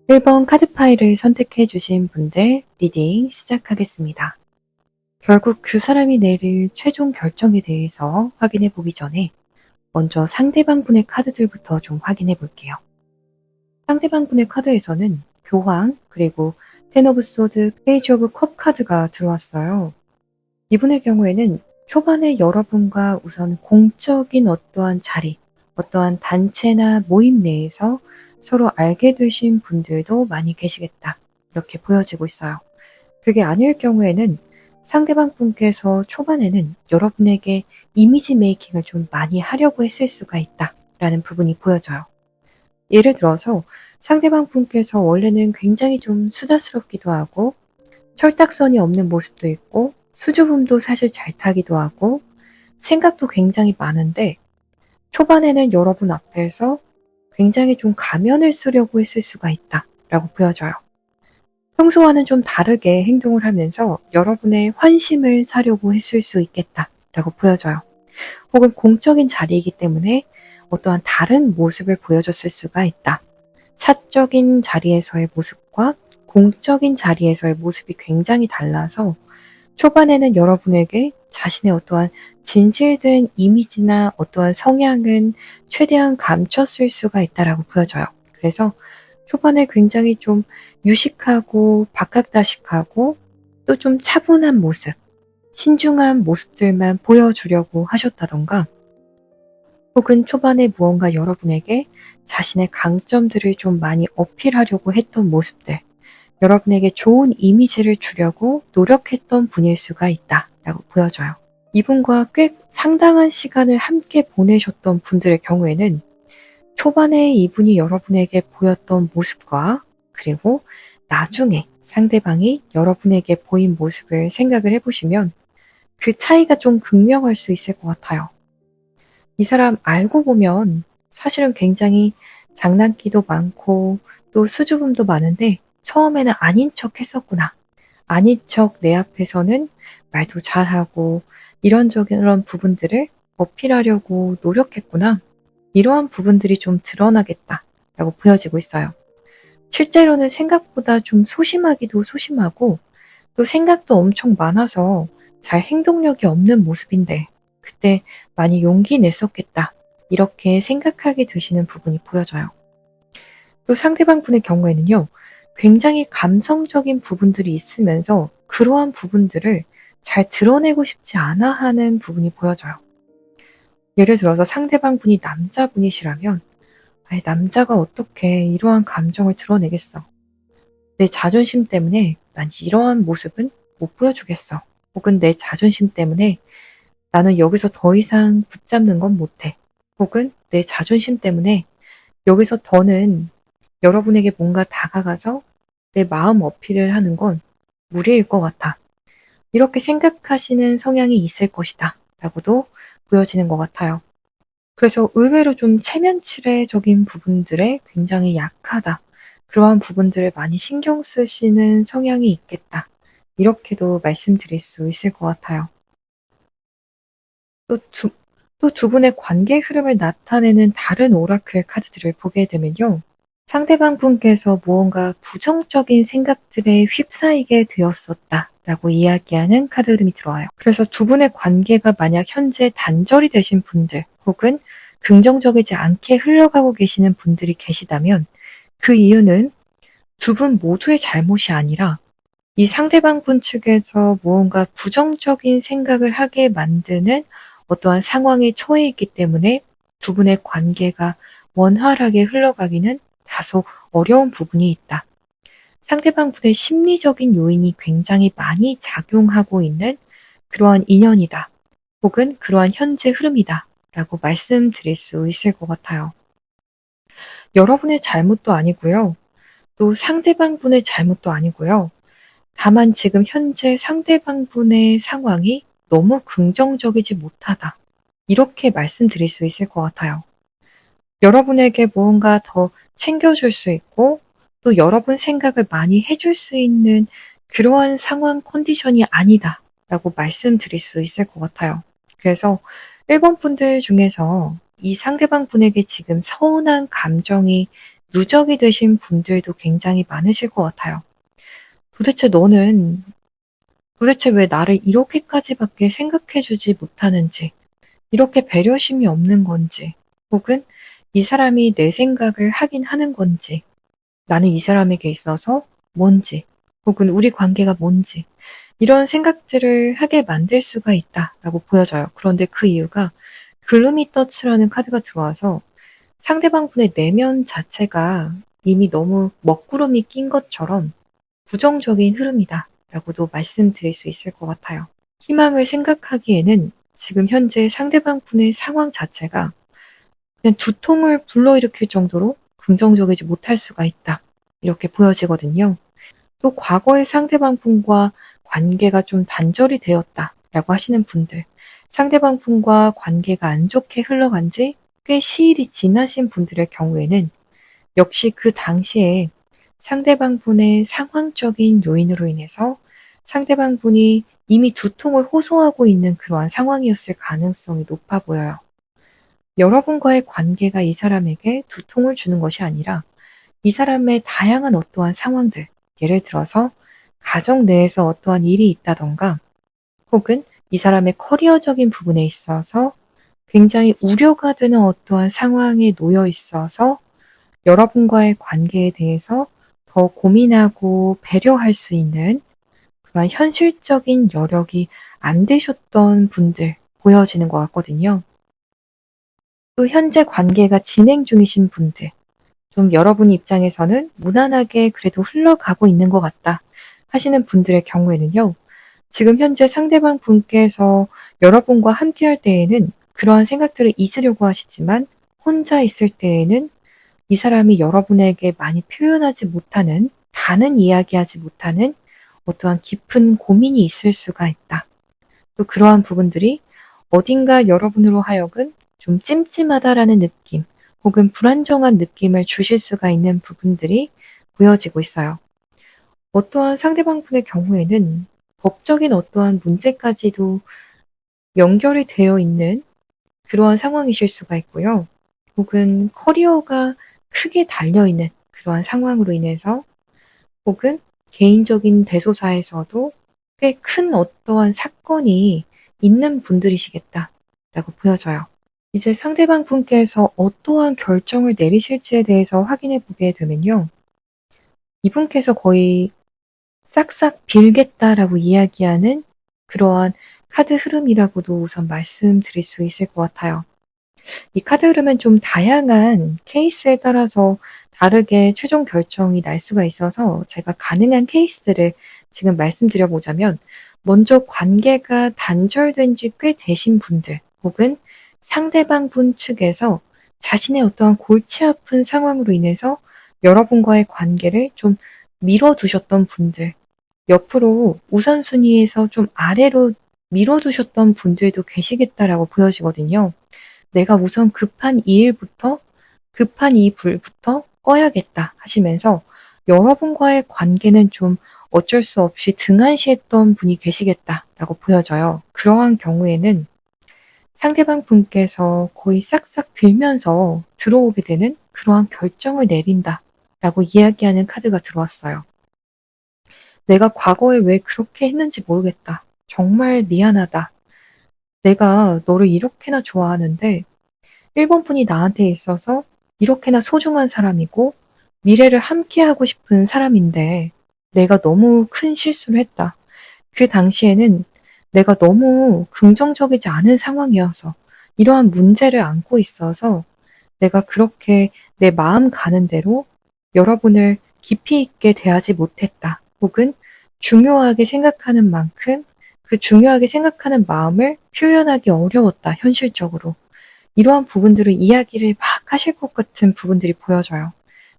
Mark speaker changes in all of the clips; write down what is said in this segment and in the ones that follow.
Speaker 1: 1번 카드 파일을 선택해 주신 분들 리딩 시작하겠습니다. 결국 그 사람이 내릴 최종 결정에 대해서 확인해 보기 전에 먼저 상대방 분의 카드들부터 좀 확인해 볼게요. 상대방 분의 카드에서는 교황, 그리고 텐 오브 소드, 페이지 오브 컵 카드가 들어왔어요. 이분의 경우에는 초반에 여러분과 우선 공적인 어떠한 자리, 어떠한 단체나 모임 내에서 서로 알게 되신 분들도 많이 계시겠다. 이렇게 보여지고 있어요. 그게 아닐 경우에는 상대방 분께서 초반에는 여러분에게 이미지 메이킹을 좀 많이 하려고 했을 수가 있다. 라는 부분이 보여져요. 예를 들어서 상대방 분께서 원래는 굉장히 좀 수다스럽기도 하고 철딱선이 없는 모습도 있고 수줍음도 사실 잘 타기도 하고 생각도 굉장히 많은데 초반에는 여러분 앞에서 굉장히 좀 가면을 쓰려고 했을 수가 있다 라고 보여져요. 평소와는 좀 다르게 행동을 하면서 여러분의 환심을 사려고 했을 수 있겠다 라고 보여져요. 혹은 공적인 자리이기 때문에 어떠한 다른 모습을 보여줬을 수가 있다. 사적인 자리에서의 모습과 공적인 자리에서의 모습이 굉장히 달라서 초반에는 여러분에게 자신의 어떠한 진실된 이미지나 어떠한 성향은 최대한 감췄을 수가 있다라고 보여져요. 그래서 초반에 굉장히 좀 유식하고 박학다식하고 또 좀 차분한 모습, 신중한 모습들만 보여주려고 하셨다던가 혹은 초반에 무언가 여러분에게 자신의 강점들을 좀 많이 어필하려고 했던 모습들, 여러분에게 좋은 이미지를 주려고 노력했던 분일 수가 있다라고 보여져요. 이분과 꽤 상당한 시간을 함께 보내셨던 분들의 경우에는 초반에 이분이 여러분에게 보였던 모습과 그리고 나중에 상대방이 여러분에게 보인 모습을 생각을 해보시면 그 차이가 좀 극명할 수 있을 것 같아요. 이 사람 알고 보면 사실은 굉장히 장난기도 많고 또 수줍음도 많은데 처음에는 아닌 척 했었구나. 아닌 척 내 앞에서는 말도 잘하고 이런 부분들을 어필하려고 노력했구나. 이러한 부분들이 좀 드러나겠다라고 보여지고 있어요. 실제로는 생각보다 좀 소심하기도 소심하고 또 생각도 엄청 많아서 잘 행동력이 없는 모습인데 그때 많이 용기 냈었겠다. 이렇게 생각하게 되시는 부분이 보여져요. 또 상대방 분의 경우에는요. 굉장히 감성적인 부분들이 있으면서 그러한 부분들을 잘 드러내고 싶지 않아 하는 부분이 보여져요. 예를 들어서 상대방 분이 남자분이시라면 아니, 남자가 어떻게 이러한 감정을 드러내겠어. 내 자존심 때문에 난 이러한 모습은 못 보여주겠어. 혹은 내 자존심 때문에 나는 여기서 더 이상 붙잡는 건 못해. 혹은 내 자존심 때문에 여기서 더는 여러분에게 뭔가 다가가서 내 마음 어필을 하는 건 무리일 것 같아. 이렇게 생각하시는 성향이 있을 것이다. 라고도 보여지는 것 같아요. 그래서 의외로 좀 체면치레적인 부분들에 굉장히 약하다. 그러한 부분들을 많이 신경 쓰시는 성향이 있겠다. 이렇게도 말씀드릴 수 있을 것 같아요. 또 두 분의 관계 흐름을 나타내는 다른 오라클 카드들을 보게 되면요. 상대방 분께서 무언가 부정적인 생각들에 휩싸이게 되었었다 라고 이야기하는 카드 흐름이 들어와요. 그래서 두 분의 관계가 만약 현재 단절이 되신 분들 혹은 긍정적이지 않게 흘러가고 계시는 분들이 계시다면 그 이유는 두 분 모두의 잘못이 아니라 이 상대방 분 측에서 무언가 부정적인 생각을 하게 만드는 어떠한 상황에 처해 있기 때문에 두 분의 관계가 원활하게 흘러가기는 다소 어려운 부분이 있다. 상대방 분의 심리적인 요인이 굉장히 많이 작용하고 있는 그러한 인연이다. 혹은 그러한 현재 흐름이다. 라고 말씀드릴 수 있을 것 같아요. 여러분의 잘못도 아니고요. 또 상대방 분의 잘못도 아니고요. 다만 지금 현재 상대방 분의 상황이 너무 긍정적이지 못하다. 이렇게 말씀드릴 수 있을 것 같아요. 여러분에게 무언가 더 챙겨줄 수 있고 또 여러분 생각을 많이 해줄 수 있는 그러한 상황 컨디션이 아니다 라고 말씀드릴 수 있을 것 같아요. 그래서 1번 분들 중에서 이 상대방 분에게 지금 서운한 감정이 누적이 되신 분들도 굉장히 많으실 것 같아요. 도대체 너는 도대체 왜 나를 이렇게까지밖에 생각해주지 못하는지, 이렇게 배려심이 없는 건지, 혹은 이 사람이 내 생각을 하긴 하는 건지, 나는 이 사람에게 있어서 뭔지, 혹은 우리 관계가 뭔지, 이런 생각들을 하게 만들 수가 있다라고 보여져요. 그런데 그 이유가 글루미 터치라는 카드가 들어와서 상대방분의 내면 자체가 이미 너무 먹구름이 낀 것처럼 부정적인 흐름이다라고도 말씀드릴 수 있을 것 같아요. 희망을 생각하기에는 지금 현재 상대방분의 상황 자체가 그냥 두통을 불러일으킬 정도로 긍정적이지 못할 수가 있다. 이렇게 보여지거든요. 또 과거의 상대방분과 관계가 좀 단절이 되었다라고 하시는 분들, 상대방분과 관계가 안 좋게 흘러간 지 꽤 시일이 지나신 분들의 경우에는 역시 그 당시에 상대방분의 상황적인 요인으로 인해서 상대방분이 이미 두통을 호소하고 있는 그러한 상황이었을 가능성이 높아 보여요. 여러분과의 관계가 이 사람에게 두통을 주는 것이 아니라 이 사람의 다양한 어떠한 상황들, 예를 들어서 가정 내에서 어떠한 일이 있다던가 혹은 이 사람의 커리어적인 부분에 있어서 굉장히 우려가 되는 어떠한 상황에 놓여 있어서 여러분과의 관계에 대해서 더 고민하고 배려할 수 있는 그런 현실적인 여력이 안 되셨던 분들 보여지는 것 같거든요. 또 현재 관계가 진행 중이신 분들, 좀 여러분 입장에서는 무난하게 그래도 흘러가고 있는 것 같다 하시는 분들의 경우에는요. 지금 현재 상대방 분께서 여러분과 함께 할 때에는 그러한 생각들을 잊으려고 하시지만 혼자 있을 때에는 이 사람이 여러분에게 많이 표현하지 못하는, 다는 이야기하지 못하는 어떠한 깊은 고민이 있을 수가 있다. 또 그러한 부분들이 어딘가 여러분으로 하여금 좀 찜찜하다라는 느낌, 혹은 불안정한 느낌을 주실 수가 있는 부분들이 보여지고 있어요. 어떠한 상대방 분의 경우에는 법적인 어떠한 문제까지도 연결이 되어 있는 그러한 상황이실 수가 있고요. 혹은 커리어가 크게 달려있는 그러한 상황으로 인해서 혹은 개인적인 대소사에서도 꽤 큰 어떠한 사건이 있는 분들이시겠다라고 보여져요. 이제 상대방 분께서 어떠한 결정을 내리실지에 대해서 확인해 보게 되면요. 이분께서 거의 싹싹 빌겠다라고 이야기하는 그러한 카드 흐름이라고도 우선 말씀드릴 수 있을 것 같아요. 이 카드 흐름은 좀 다양한 케이스에 따라서 다르게 최종 결정이 날 수가 있어서 제가 가능한 케이스들을 지금 말씀드려보자면 먼저 관계가 단절된 지 꽤 되신 분들 혹은 상대방 분 측에서 자신의 어떠한 골치 아픈 상황으로 인해서 여러분과의 관계를 좀 밀어두셨던 분들, 옆으로 우선순위에서 좀 아래로 밀어두셨던 분들도 계시겠다라고 보여지거든요. 내가 우선 급한 이 일부터, 급한 이 불부터 꺼야겠다 하시면서 여러분과의 관계는 좀 어쩔 수 없이 등한시했던 분이 계시겠다라고 보여져요. 그러한 경우에는 상대방 분께서 거의 싹싹 빌면서 들어오게 되는 그러한 결정을 내린다라고 이야기하는 카드가 들어왔어요. 내가 과거에 왜 그렇게 했는지 모르겠다. 정말 미안하다. 내가 너를 이렇게나 좋아하는데 일본 분이 나한테 있어서 이렇게나 소중한 사람이고 미래를 함께하고 싶은 사람인데 내가 너무 큰 실수를 했다. 그 당시에는 내가 너무 긍정적이지 않은 상황이어서 이러한 문제를 안고 있어서 내가 그렇게 내 마음 가는 대로 여러분을 깊이 있게 대하지 못했다. 혹은 중요하게 생각하는 만큼 그 중요하게 생각하는 마음을 표현하기 어려웠다. 현실적으로. 이러한 부분들을 이야기를 막 하실 것 같은 부분들이 보여져요.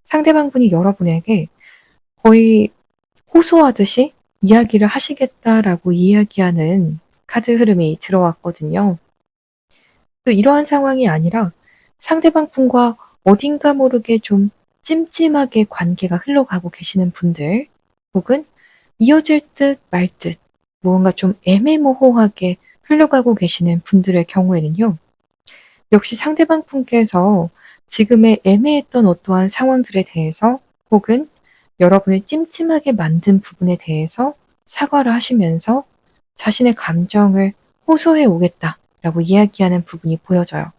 Speaker 1: 상대방 분이 여러분에게 거의 호소하듯이 이야기를 하시겠다라고 이야기하는 카드 흐름이 들어왔거든요. 또 이러한 상황이 아니라 상대방 분과 어딘가 모르게 좀 찜찜하게 관계가 흘러가고 계시는 분들, 혹은 이어질 듯 말 듯 무언가 좀 애매모호하게 흘러가고 계시는 분들의 경우에는요. 역시 상대방 분께서 지금의 애매했던 어떠한 상황들에 대해서 혹은 여러분을 찜찜하게 만든 부분에 대해서 사과를 하시면서 자신의 감정을 호소해 오겠다라고 이야기하는 부분이 보여져요.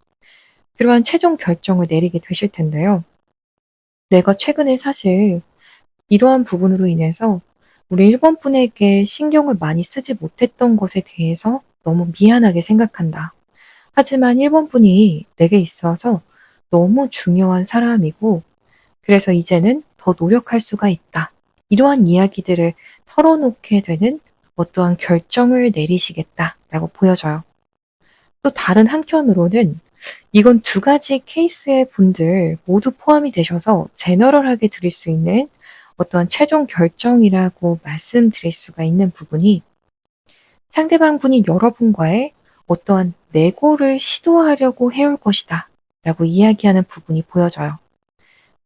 Speaker 1: 그러한 최종 결정을 내리게 되실 텐데요. 내가 최근에 사실 이러한 부분으로 인해서 우리 1번 분에게 신경을 많이 쓰지 못했던 것에 대해서 너무 미안하게 생각한다. 하지만 1번 분이 내게 있어서 너무 중요한 사람이고, 그래서 이제는 더 노력할 수가 있다. 이러한 이야기들을 털어놓게 되는 어떠한 결정을 내리시겠다라고 보여져요. 또 다른 한편으로는 이건 두 가지 케이스의 분들 모두 포함이 되셔서 제너럴하게 드릴 수 있는 어떠한 최종 결정이라고 말씀드릴 수가 있는 부분이, 상대방 분이 여러분과의 어떠한 내고를 시도하려고 해올 것이다 라고 이야기하는 부분이 보여져요.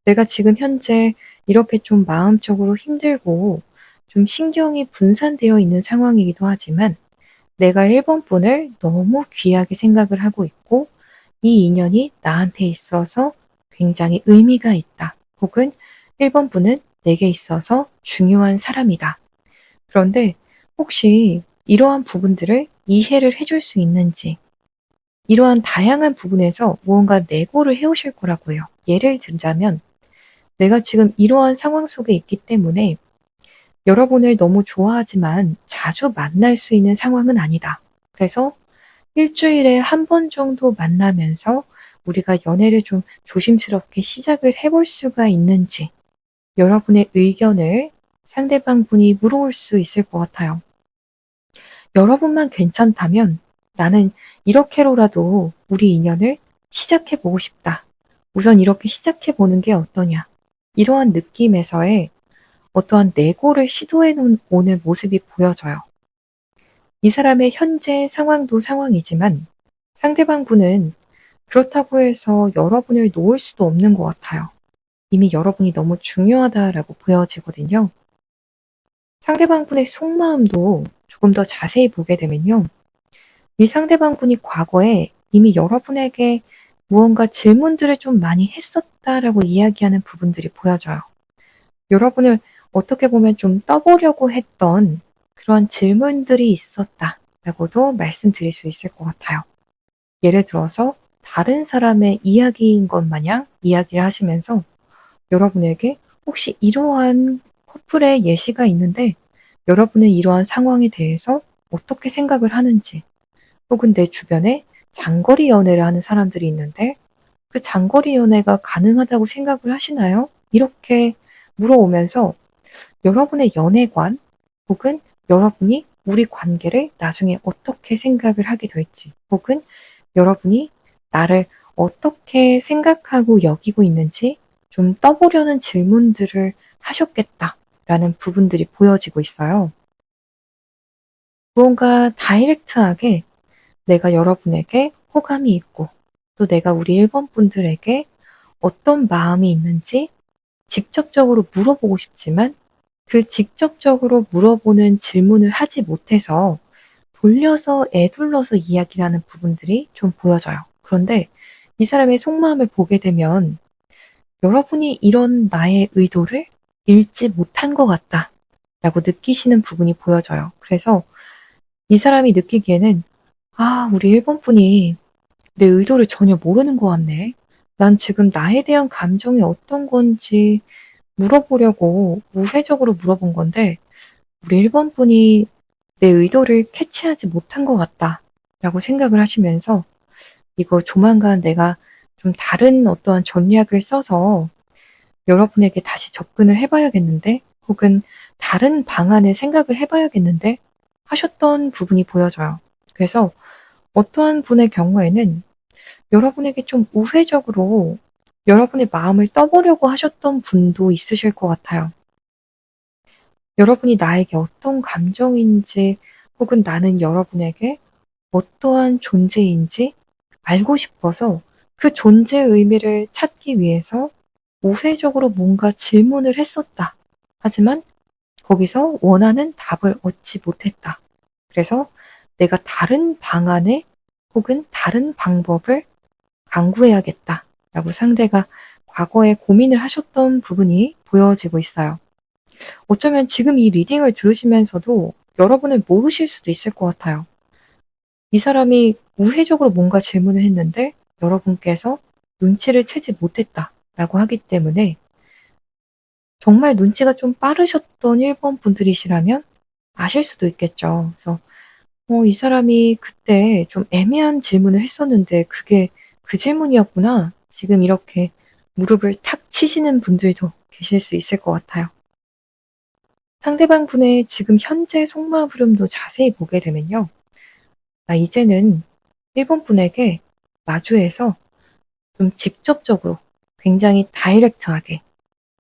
Speaker 1: 내가 지금 현재 이렇게 좀 마음적으로 힘들고 좀 신경이 분산되어 있는 상황이기도 하지만 내가 1번 분을 너무 귀하게 생각을 하고 있고 이 인연이 나한테 있어서 굉장히 의미가 있다. 혹은 1번 분은 내게 있어서 중요한 사람이다. 그런데 혹시 이러한 부분들을 이해를 해줄 수 있는지, 이러한 다양한 부분에서 무언가 내고를 해오실 거라고 해요. 예를 들자면 내가 지금 이러한 상황 속에 있기 때문에 여러분을 너무 좋아하지만 자주 만날 수 있는 상황은 아니다. 그래서 일주일에 한 번 정도 만나면서 우리가 연애를 좀 조심스럽게 시작을 해볼 수가 있는지 여러분의 의견을 상대방 분이 물어올 수 있을 것 같아요. 여러분만 괜찮다면 나는 이렇게로라도 우리 인연을 시작해보고 싶다. 우선 이렇게 시작해보는 게 어떠냐. 이러한 느낌에서의 어떠한 내고를 시도해 오는 모습이 보여져요. 이 사람의 현재 상황도 상황이지만 상대방 분은 그렇다고 해서 여러분을 놓을 수도 없는 것 같아요. 이미 여러분이 너무 중요하다라고 보여지거든요. 상대방 분의 속마음도 조금 더 자세히 보게 되면요. 이 상대방 분이 과거에 이미 여러분에게 무언가 질문들을 좀 많이 했었다라고 이야기하는 부분들이 보여져요. 여러분을 어떻게 보면 좀 떠보려고 했던 그런 질문들이 있었다라고도 말씀드릴 수 있을 것 같아요. 예를 들어서 다른 사람의 이야기인 것 마냥 이야기를 하시면서 여러분에게 혹시 이러한 커플의 예시가 있는데 여러분은 이러한 상황에 대해서 어떻게 생각을 하는지, 혹은 내 주변에 장거리 연애를 하는 사람들이 있는데 그 장거리 연애가 가능하다고 생각을 하시나요? 이렇게 물어오면서 여러분의 연애관 혹은 여러분이 우리 관계를 나중에 어떻게 생각을 하게 될지, 혹은 여러분이 나를 어떻게 생각하고 여기고 있는지 좀 떠보려는 질문들을 하셨겠다라는 부분들이 보여지고 있어요. 무언가 다이렉트하게 내가 여러분에게 호감이 있고 또 내가 우리 1번 분들에게 어떤 마음이 있는지 직접적으로 물어보고 싶지만 그 직접적으로 물어보는 질문을 하지 못해서 돌려서 애둘러서 이야기를 하는 부분들이 좀 보여져요. 그런데 이 사람의 속마음을 보게 되면 여러분이 이런 나의 의도를 읽지 못한 것 같다 라고 느끼시는 부분이 보여져요. 그래서 이 사람이 느끼기에는 우리 1번 분이 내 의도를 전혀 모르는 것 같네. 난 지금 나에 대한 감정이 어떤 건지 물어보려고 우회적으로 물어본 건데 우리 1번 분이 내 의도를 캐치하지 못한 것 같다 라고 생각을 하시면서 이거 조만간 내가 좀 다른 어떠한 전략을 써서 여러분에게 다시 접근을 해봐야겠는데, 혹은 다른 방안을 생각을 해봐야겠는데 하셨던 부분이 보여져요. 그래서 어떠한 분의 경우에는 여러분에게 좀 우회적으로 여러분의 마음을 떠보려고 하셨던 분도 있으실 것 같아요. 여러분이 나에게 어떤 감정인지 혹은 나는 여러분에게 어떠한 존재인지 알고 싶어서 그 존재의 의미를 찾기 위해서 우회적으로 뭔가 질문을 했었다. 하지만 거기서 원하는 답을 얻지 못했다. 그래서 내가 다른 방안을 혹은 다른 방법을 강구해야겠다 라고 상대가 과거에 고민을 하셨던 부분이 보여지고 있어요. 어쩌면 지금 이 리딩을 들으시면서도 여러분은 모르실 수도 있을 것 같아요. 이 사람이 우회적으로 뭔가 질문을 했는데 여러분께서 눈치를 채지 못했다라고 하기 때문에 정말 눈치가 좀 빠르셨던 1번 분들이시라면 아실 수도 있겠죠. 그래서 이 사람이 그때 좀 애매한 질문을 했었는데 그게 그 질문이었구나. 지금 이렇게 무릎을 탁 치시는 분들도 계실 수 있을 것 같아요. 상대방 분의 지금 현재 속마음 흐름도 자세히 보게 되면요. 나 이제는 1번 분에게 마주해서 좀 직접적으로 굉장히 다이렉트하게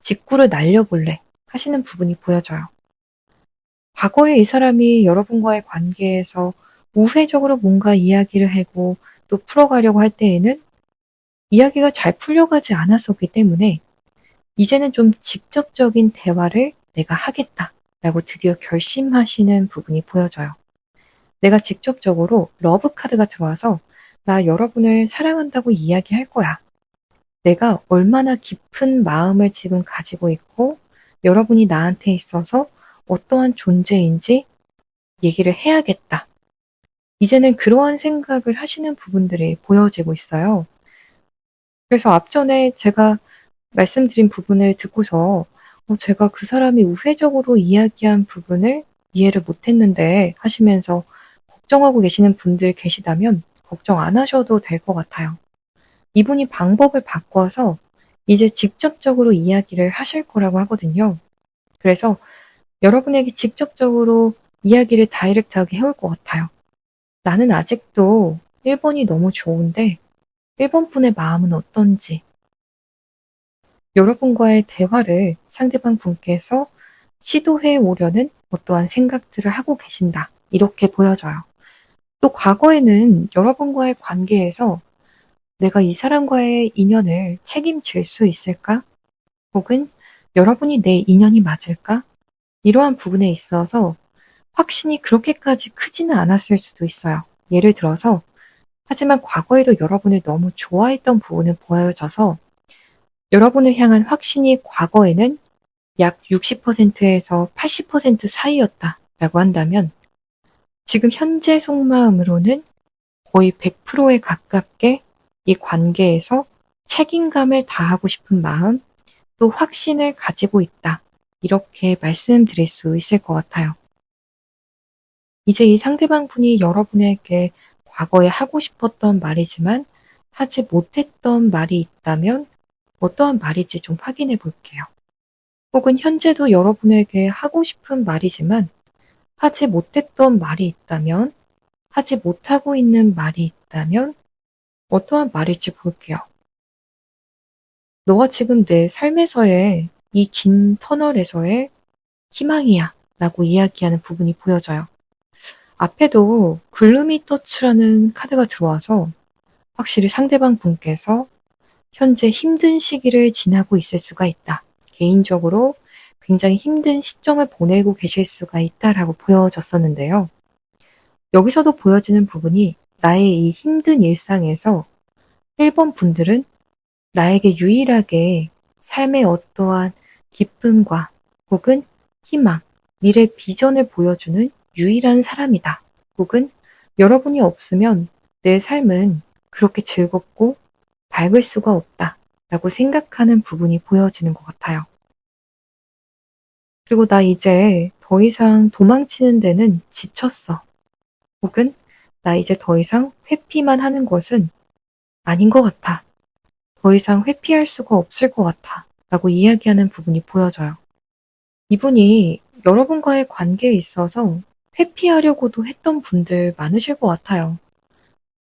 Speaker 1: 직구를 날려볼래 하시는 부분이 보여져요. 과거에 이 사람이 여러분과의 관계에서 우회적으로 뭔가 이야기를 하고 또 풀어가려고 할 때에는 이야기가 잘 풀려가지 않았었기 때문에 이제는 좀 직접적인 대화를 내가 하겠다라고 드디어 결심하시는 부분이 보여져요. 내가 직접적으로 러브 카드가 들어와서 나 여러분을 사랑한다고 이야기할 거야. 내가 얼마나 깊은 마음을 지금 가지고 있고 여러분이 나한테 있어서 어떠한 존재인지 얘기를 해야겠다. 이제는 그러한 생각을 하시는 부분들이 보여지고 있어요. 그래서 앞전에 제가 말씀드린 부분을 듣고서 제가 그 사람이 우회적으로 이야기한 부분을 이해를 못했는데 하시면서 걱정하고 계시는 분들 계시다면 걱정 안 하셔도 될 것 같아요. 이분이 방법을 바꿔서 이제 직접적으로 이야기를 하실 거라고 하거든요. 그래서 여러분에게 직접적으로 이야기를 다이렉트하게 해올 것 같아요. 나는 아직도 1번이 너무 좋은데 1번 분의 마음은 어떤지 여러분과의 대화를 상대방 분께서 시도해 오려는 어떠한 생각들을 하고 계신다. 이렇게 보여져요. 또 과거에는 여러분과의 관계에서 내가 이 사람과의 인연을 책임질 수 있을까? 혹은 여러분이 내 인연이 맞을까? 이러한 부분에 있어서 확신이 그렇게까지 크지는 않았을 수도 있어요. 예를 들어서 하지만 과거에도 여러분을 너무 좋아했던 부분은 보여져서 여러분을 향한 확신이 과거에는 약 60%에서 80% 사이였다라고 한다면 지금 현재 속마음으로는 거의 100%에 가깝게 이 관계에서 책임감을 다하고 싶은 마음, 또 확신을 가지고 있다. 이렇게 말씀드릴 수 있을 것 같아요. 이제 이 상대방 분이 여러분에게 과거에 하고 싶었던 말이지만 하지 못했던 말이 있다면 어떠한 말인지 좀 확인해 볼게요. 혹은 현재도 여러분에게 하고 싶은 말이지만 하지 못했던 말이 있다면, 하지 못하고 있는 말이 있다면 어떠한 말일지 볼게요. 너가 지금 내 삶에서의 이 긴 터널에서의 희망이야 라고 이야기하는 부분이 보여져요. 앞에도 글루미 터치라는 카드가 들어와서 확실히 상대방 분께서 현재 힘든 시기를 지나고 있을 수가 있다. 개인적으로 굉장히 힘든 시점을 보내고 계실 수가 있다라고 보여졌었는데요. 여기서도 보여지는 부분이 나의 이 힘든 일상에서 1번 분들은 나에게 유일하게 삶의 어떠한 기쁨과 혹은 희망, 미래 비전을 보여주는 유일한 사람이다. 혹은 여러분이 없으면 내 삶은 그렇게 즐겁고 밝을 수가 없다. 라고 생각하는 부분이 보여지는 것 같아요. 그리고 나 이제 더 이상 도망치는 데는 지쳤어. 혹은 나 이제 더 이상 회피만 하는 것은 아닌 것 같아. 더 이상 회피할 수가 없을 것 같아. 라고 이야기하는 부분이 보여져요. 이분이 여러분과의 관계에 있어서 회피하려고도 했던 분들 많으실 것 같아요.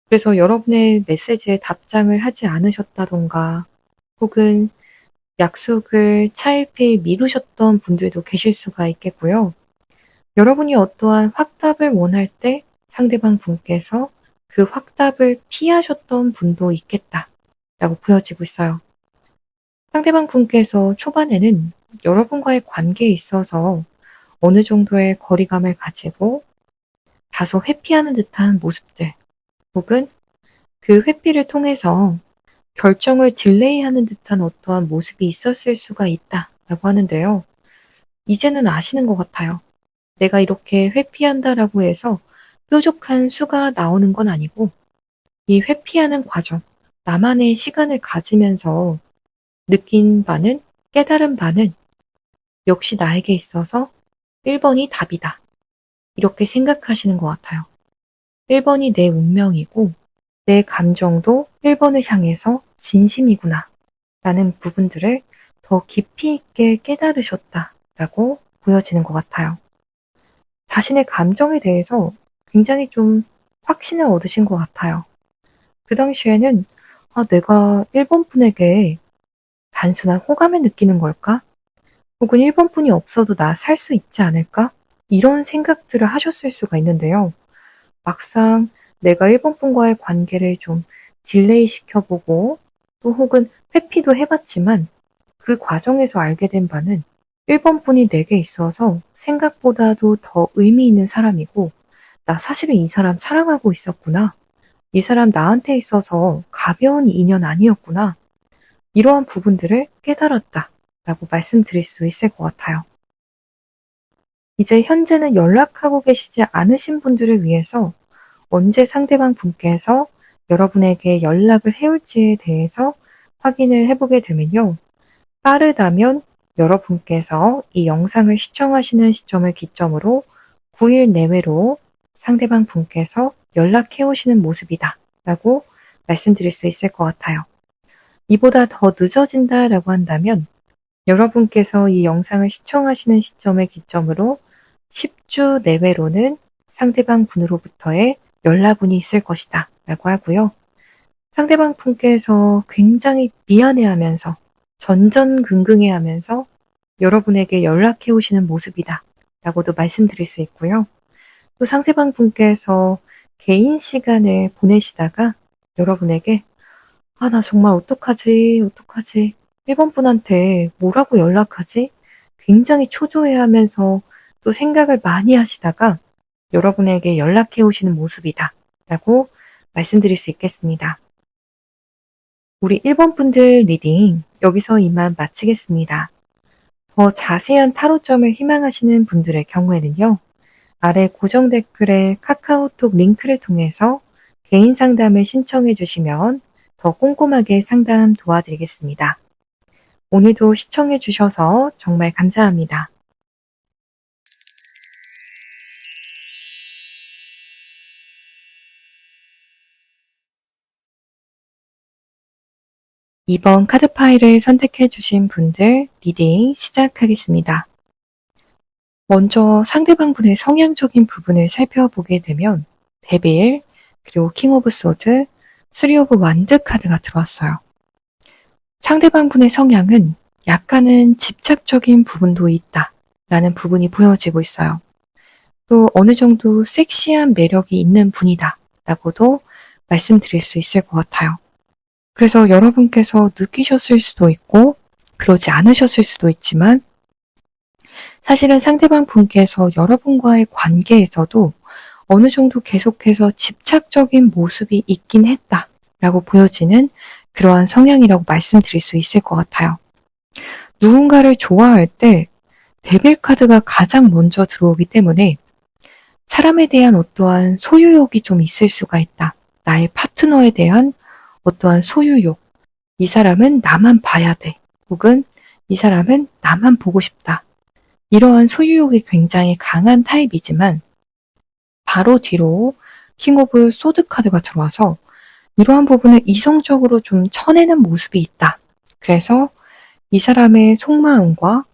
Speaker 1: 그래서 여러분의 메시지에 답장을 하지 않으셨다던가 혹은 약속을 차일피일 미루셨던 분들도 계실 수가 있겠고요. 여러분이 어떠한 확답을 원할 때 상대방 분께서 그 확답을 피하셨던 분도 있겠다라고 보여지고 있어요. 상대방 분께서 초반에는 여러분과의 관계에 있어서 어느 정도의 거리감을 가지고 다소 회피하는 듯한 모습들 혹은 그 회피를 통해서 결정을 딜레이하는 듯한 어떠한 모습이 있었을 수가 있다라고 하는데요. 이제는 아시는 것 같아요. 내가 이렇게 회피한다라고 해서 뾰족한 수가 나오는 건 아니고 이 회피하는 과정, 나만의 시간을 가지면서 느낀 바는, 깨달은 바는 역시 나에게 있어서 1번이 답이다. 이렇게 생각하시는 것 같아요. 1번이 내 운명이고 내 감정도 1번을 향해서 진심이구나 라는 부분들을 더 깊이 있게 깨달으셨다라고 보여지는 것 같아요. 자신의 감정에 대해서 굉장히 좀 확신을 얻으신 것 같아요. 그 당시에는 내가 1번 분에게 단순한 호감을 느끼는 걸까? 혹은 1번 분이 없어도 나 살 수 있지 않을까? 이런 생각들을 하셨을 수가 있는데요. 막상 내가 1번 분과의 관계를 좀 딜레이 시켜보고 또 혹은 회피도 해봤지만 그 과정에서 알게 된 바는 1번 분이 내게 있어서 생각보다도 더 의미 있는 사람이고 나 사실은 이 사람 사랑하고 있었구나. 이 사람 나한테 있어서 가벼운 인연 아니었구나. 이러한 부분들을 깨달았다 라고 말씀드릴 수 있을 것 같아요. 이제 현재는 연락하고 계시지 않으신 분들을 위해서 언제 상대방 분께서 여러분에게 연락을 해올지에 대해서 확인을 해보게 되면요. 빠르다면 여러분께서 이 영상을 시청하시는 시점을 기점으로 9일 내외로 상대방 분께서 연락해 오시는 모습이다 라고 말씀드릴 수 있을 것 같아요. 이보다 더 늦어진다 라고 한다면 여러분께서 이 영상을 시청하시는 시점을 기점으로 10주 내외로는 상대방 분으로부터의 연락운이 있을 것이다 라고 하고요. 상대방 분께서 굉장히 미안해하면서 전전긍긍해하면서 여러분에게 연락해 오시는 모습이다 라고도 말씀드릴 수 있고요. 또 상대방 분께서 개인 시간을 보내시다가 여러분에게 나 정말 어떡하지 1번 분한테 뭐라고 연락하지? 굉장히 초조해하면서 또 생각을 많이 하시다가 여러분에게 연락해 오시는 모습이다 라고 말씀드릴 수 있겠습니다. 우리 1번 분들 리딩 여기서 이만 마치겠습니다. 더 자세한 타로점을 희망하시는 분들의 경우에는요. 아래 고정 댓글에 카카오톡 링크를 통해서 개인 상담을 신청해 주시면 더 꼼꼼하게 상담 도와드리겠습니다. 오늘도 시청해 주셔서 정말 감사합니다. 이번 카드 파일을 선택해 주신 분들 리딩 시작하겠습니다. 먼저 상대방 분의 성향적인 부분을 살펴보게 되면 데빌, 그리고 킹 오브 소드, 쓰리 오브 완드 카드가 들어왔어요. 상대방 분의 성향은 약간은 집착적인 부분도 있다 라는 부분이 보여지고 있어요. 또 어느 정도 섹시한 매력이 있는 분이다 라고도 말씀드릴 수 있을 것 같아요. 그래서 여러분께서 느끼셨을 수도 있고 그러지 않으셨을 수도 있지만 사실은 상대방 분께서 여러분과의 관계에서도 어느 정도 계속해서 집착적인 모습이 있긴 했다 라고 보여지는 그러한 성향이라고 말씀드릴 수 있을 것 같아요. 누군가를 좋아할 때 데빌 카드가 가장 먼저 들어오기 때문에 사람에 대한 어떠한 소유욕이 좀 있을 수가 있다. 나의 파트너에 대한 어떠한 소유욕. 이 사람은 나만 봐야 돼. 혹은 이 사람은 나만 보고 싶다. 이러한 소유욕이 굉장히 강한 타입이지만 바로 뒤로 킹 오브 소드 카드가 들어와서 이러한 부분을 이성적으로 좀 쳐내는 모습이 있다. 그래서 이 사람의 속마음과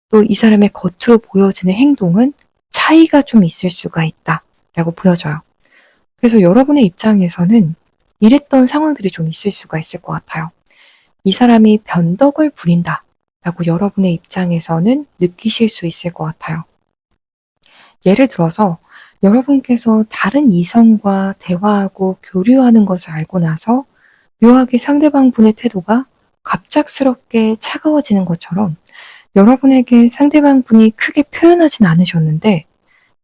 Speaker 1: 또 이 사람의 겉으로 보여지는 행동은 차이가 좀 있을 수가 있다 라고 보여져요. 그래서 여러분의 입장에서는 이랬던 상황들이 좀 있을 수가 있을 것 같아요. 이 사람이 변덕을 부린다 라고 여러분의 입장에서는 느끼실 수 있을 것 같아요. 예를 들어서 여러분께서 다른 이성과 대화하고 교류하는 것을 알고 나서 묘하게 상대방 분의 태도가 갑작스럽게 차가워지는 것처럼 여러분에게 상대방 분이 크게 표현하진 않으셨는데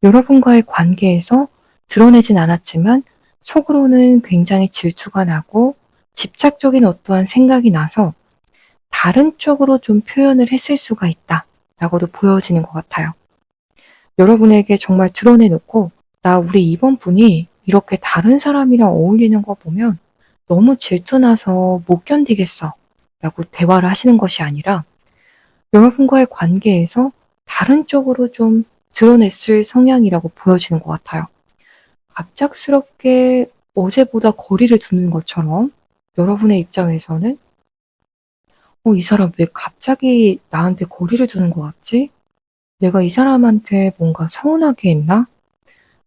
Speaker 1: 여러분과의 관계에서 드러내진 않았지만 속으로는 굉장히 질투가 나고 집착적인 어떠한 생각이 나서 다른 쪽으로 좀 표현을 했을 수가 있다 라고도 보여지는 것 같아요. 여러분에게 정말 드러내놓고 우리 이번 분이 이렇게 다른 사람이랑 어울리는 거 보면 너무 질투나서 못 견디겠어 라고 대화를 하시는 것이 아니라 여러분과의 관계에서 다른 쪽으로 좀 드러냈을 성향이라고 보여지는 것 같아요. 갑작스럽게 어제보다 거리를 두는 것처럼 여러분의 입장에서는 이 사람 왜 갑자기 나한테 거리를 두는 것 같지? 내가 이 사람한테 뭔가 서운하게 했나?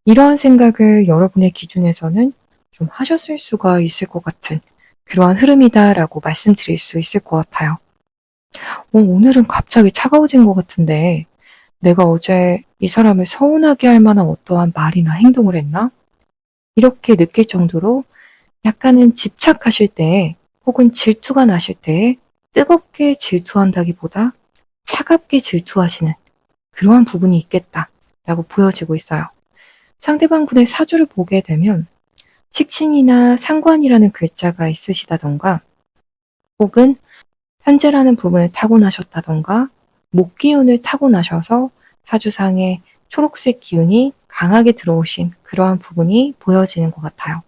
Speaker 1: 이러한 생각을 여러분의 기준에서는 좀 하셨을 수가 있을 것 같은 그러한 흐름이다라고 말씀드릴 수 있을 것 같아요. 오늘은 갑자기 차가워진 것 같은데 내가 어제 이 사람을 서운하게 할 만한 어떠한 말이나 행동을 했나? 이렇게 느낄 정도로 약간은 집착하실 때 혹은 질투가 나실 때 뜨겁게 질투한다기보다 차갑게 질투하시는 그러한 부분이 있겠다라고 보여지고 있어요. 상대방 분의 사주를 보게 되면 식신이나 상관이라는 글자가 있으시다던가 혹은 현재라는 부분을 타고나셨다던가 목 기운을 타고나셔서 사주상에 초록색 기운이 강하게 들어오신 그러한 부분이 보여지는 것 같아요.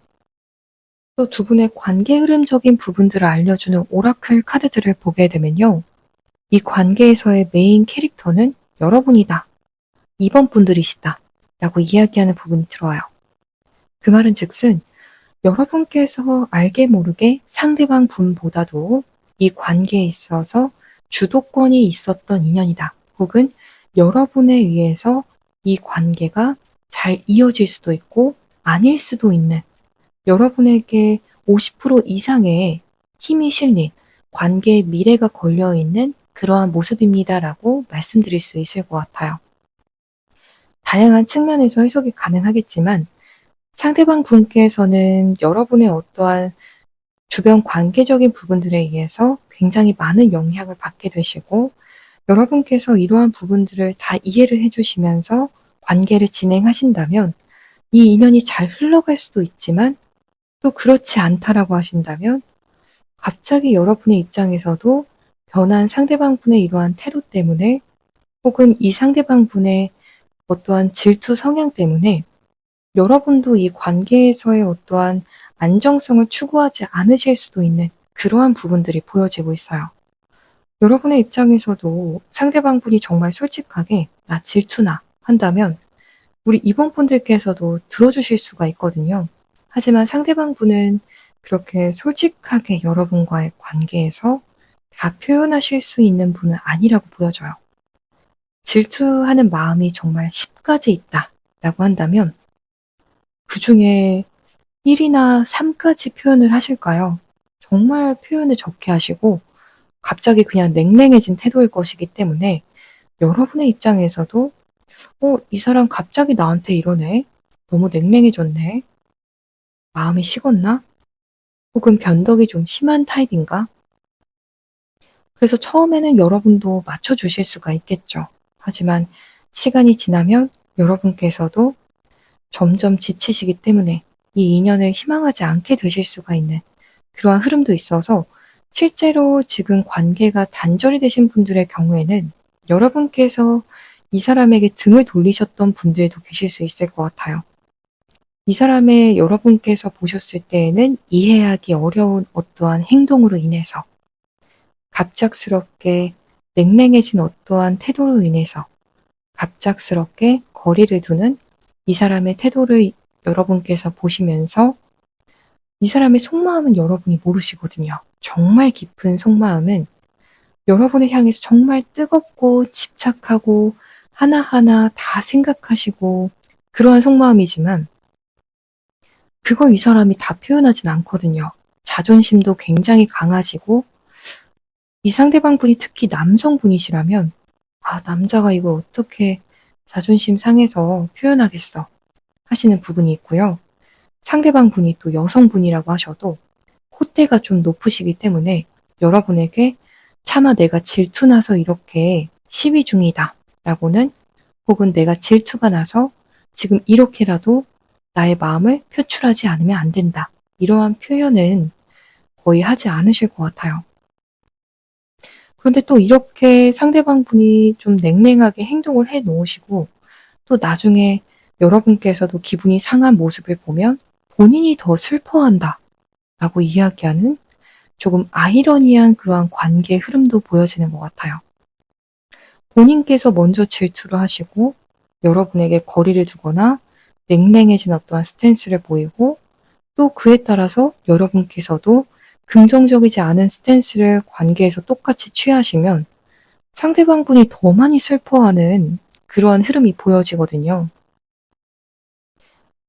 Speaker 1: 또 두 분의 관계 흐름적인 부분들을 알려주는 오라클 카드들을 보게 되면요. 이 관계에서의 메인 캐릭터는 여러분이다. 이번 분들이시다. 라고 이야기하는 부분이 들어와요. 그 말은 즉슨 여러분께서 알게 모르게 상대방 분보다도 이 관계에 있어서 주도권이 있었던 인연이다. 혹은 여러분에 의해서 이 관계가 잘 이어질 수도 있고 아닐 수도 있는 여러분에게 50% 이상의 힘이 실린 관계의 미래가 걸려있는 그러한 모습입니다라고 말씀드릴 수 있을 것 같아요. 다양한 측면에서 해석이 가능하겠지만 상대방 분께서는 여러분의 어떠한 주변 관계적인 부분들에 의해서 굉장히 많은 영향을 받게 되시고 여러분께서 이러한 부분들을 다 이해를 해주시면서 관계를 진행하신다면 이 인연이 잘 흘러갈 수도 있지만 또 그렇지 않다라고 하신다면 갑자기 여러분의 입장에서도 변한 상대방 분의 이러한 태도 때문에 혹은 이 상대방 분의 어떠한 질투 성향 때문에 여러분도 이 관계에서의 어떠한 안정성을 추구하지 않으실 수도 있는 그러한 부분들이 보여지고 있어요. 여러분의 입장에서도 상대방 분이 정말 솔직하게 나 질투나 한다면 우리 이번 분들께서도 들어주실 수가 있거든요. 하지만 상대방 분은 그렇게 솔직하게 여러분과의 관계에서 다 표현하실 수 있는 분은 아니라고 보여져요. 질투하는 마음이 정말 10가지 있다라고 한다면 그 중에 1이나 3까지 표현을 하실까요? 정말 표현을 적게 하시고 갑자기 그냥 냉랭해진 태도일 것이기 때문에 여러분의 입장에서도 이 사람 갑자기 나한테 이러네? 너무 냉랭해졌네? 마음이 식었나? 혹은 변덕이 좀 심한 타입인가? 그래서 처음에는 여러분도 맞춰주실 수가 있겠죠. 하지만 시간이 지나면 여러분께서도 점점 지치시기 때문에 이 인연을 희망하지 않게 되실 수가 있는 그러한 흐름도 있어서 실제로 지금 관계가 단절이 되신 분들의 경우에는 여러분께서 이 사람에게 등을 돌리셨던 분들도 계실 수 있을 것 같아요. 이 사람의 여러분께서 보셨을 때에는 이해하기 어려운 어떠한 행동으로 인해서 갑작스럽게 냉랭해진 어떠한 태도로 인해서 갑작스럽게 거리를 두는 이 사람의 태도를 여러분께서 보시면서 이 사람의 속마음은 여러분이 모르시거든요. 정말 깊은 속마음은 여러분을 향해서 정말 뜨겁고 집착하고 하나하나 다 생각하시고 그러한 속마음이지만 그걸 이 사람이 다 표현하진 않거든요. 자존심도 굉장히 강하시고 이 상대방 분이 특히 남성분이시라면 남자가 이걸 어떻게 자존심 상해서 표현하겠어 하시는 부분이 있고요. 상대방 분이 또 여성분이라고 하셔도 콧대가 좀 높으시기 때문에 여러분에게 차마 내가 질투나서 이렇게 시위 중이다 라고는 혹은 내가 질투가 나서 지금 이렇게라도 나의 마음을 표출하지 않으면 안 된다. 이러한 표현은 거의 하지 않으실 것 같아요. 그런데 또 이렇게 상대방 분이 좀 냉랭하게 행동을 해 놓으시고 또 나중에 여러분께서도 기분이 상한 모습을 보면 본인이 더 슬퍼한다 라고 이야기하는 조금 아이러니한 그러한 관계의 흐름도 보여지는 것 같아요. 본인께서 먼저 질투를 하시고 여러분에게 거리를 두거나 냉랭해진 어떠한 스탠스를 보이고 또 그에 따라서 여러분께서도 긍정적이지 않은 스탠스를 관계에서 똑같이 취하시면 상대방 분이 더 많이 슬퍼하는 그러한 흐름이 보여지거든요.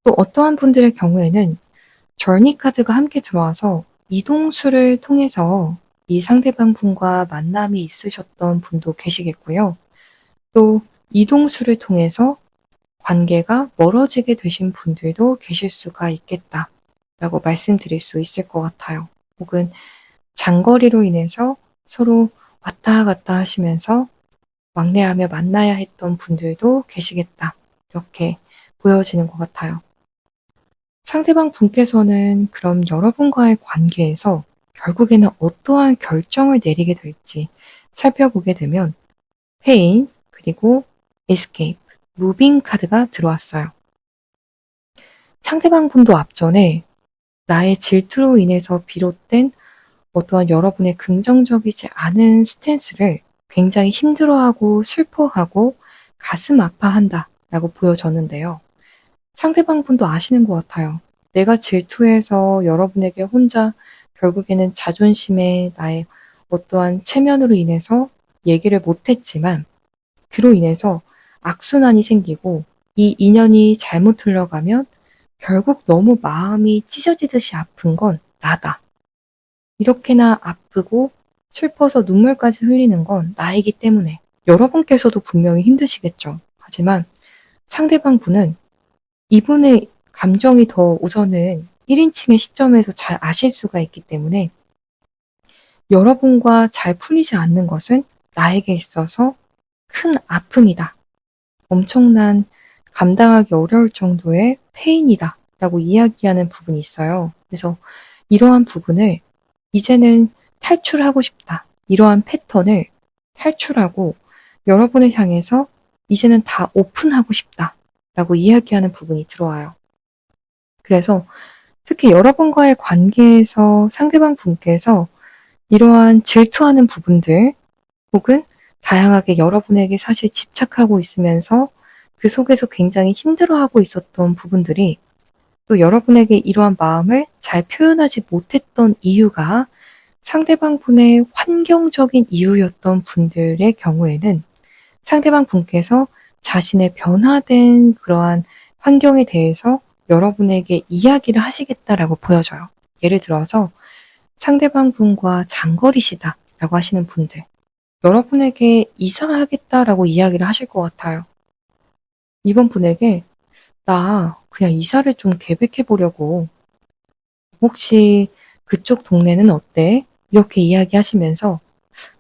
Speaker 1: 또 어떠한 분들의 경우에는 저니 카드가 함께 들어와서 이동수를 통해서 이 상대방 분과 만남이 있으셨던 분도 계시겠고요. 또 이동수를 통해서 관계가 멀어지게 되신 분들도 계실 수가 있겠다라고 말씀드릴 수 있을 것 같아요. 혹은 장거리로 인해서 서로 왔다 갔다 하시면서 왕래하며 만나야 했던 분들도 계시겠다. 이렇게 보여지는 것 같아요. 상대방 분께서는 그럼 여러분과의 관계에서 결국에는 어떠한 결정을 내리게 될지 살펴보게 되면 페인 그리고 에스케이프, 무빙 카드가 들어왔어요. 상대방 분도 앞전에 나의 질투로 인해서 비롯된 어떠한 여러분의 긍정적이지 않은 스탠스를 굉장히 힘들어하고 슬퍼하고 가슴 아파한다 라고 보여졌는데요. 상대방 분도 아시는 것 같아요. 내가 질투해서 여러분에게 혼자 결국에는 자존심에 나의 어떠한 체면으로 인해서 얘기를 못했지만 그로 인해서 악순환이 생기고 이 인연이 잘못 흘러가면 결국 너무 마음이 찢어지듯이 아픈 건 나다. 이렇게나 아프고 슬퍼서 눈물까지 흘리는 건 나이기 때문에 여러분께서도 분명히 힘드시겠죠. 하지만 상대방 분은 이분의 감정이 더 우선은 1인칭의 시점에서 잘 아실 수가 있기 때문에 여러분과 잘 풀리지 않는 것은 나에게 있어서 큰 아픔이다. 엄청난 감당하기 어려울 정도의 페인이다. 라고 이야기하는 부분이 있어요. 그래서 이러한 부분을 이제는 탈출하고 싶다. 이러한 패턴을 탈출하고 여러분을 향해서 이제는 다 오픈하고 싶다. 라고 이야기하는 부분이 들어와요. 그래서 특히 여러분과의 관계에서 상대방 분께서 이러한 질투하는 부분들 혹은 다양하게 여러분에게 사실 집착하고 있으면서 그 속에서 굉장히 힘들어하고 있었던 부분들이 또 여러분에게 이러한 마음을 잘 표현하지 못했던 이유가 상대방 분의 환경적인 이유였던 분들의 경우에는 상대방 분께서 자신의 변화된 그러한 환경에 대해서 여러분에게 이야기를 하시겠다라고 보여져요. 예를 들어서 상대방 분과 장거리시다 라고 하시는 분들, 여러분에게 이사하겠다라고 이야기를 하실 것 같아요. 이번 분에게 나 그냥 이사를 좀 계획해 보려고 혹시 그쪽 동네는 어때? 이렇게 이야기하시면서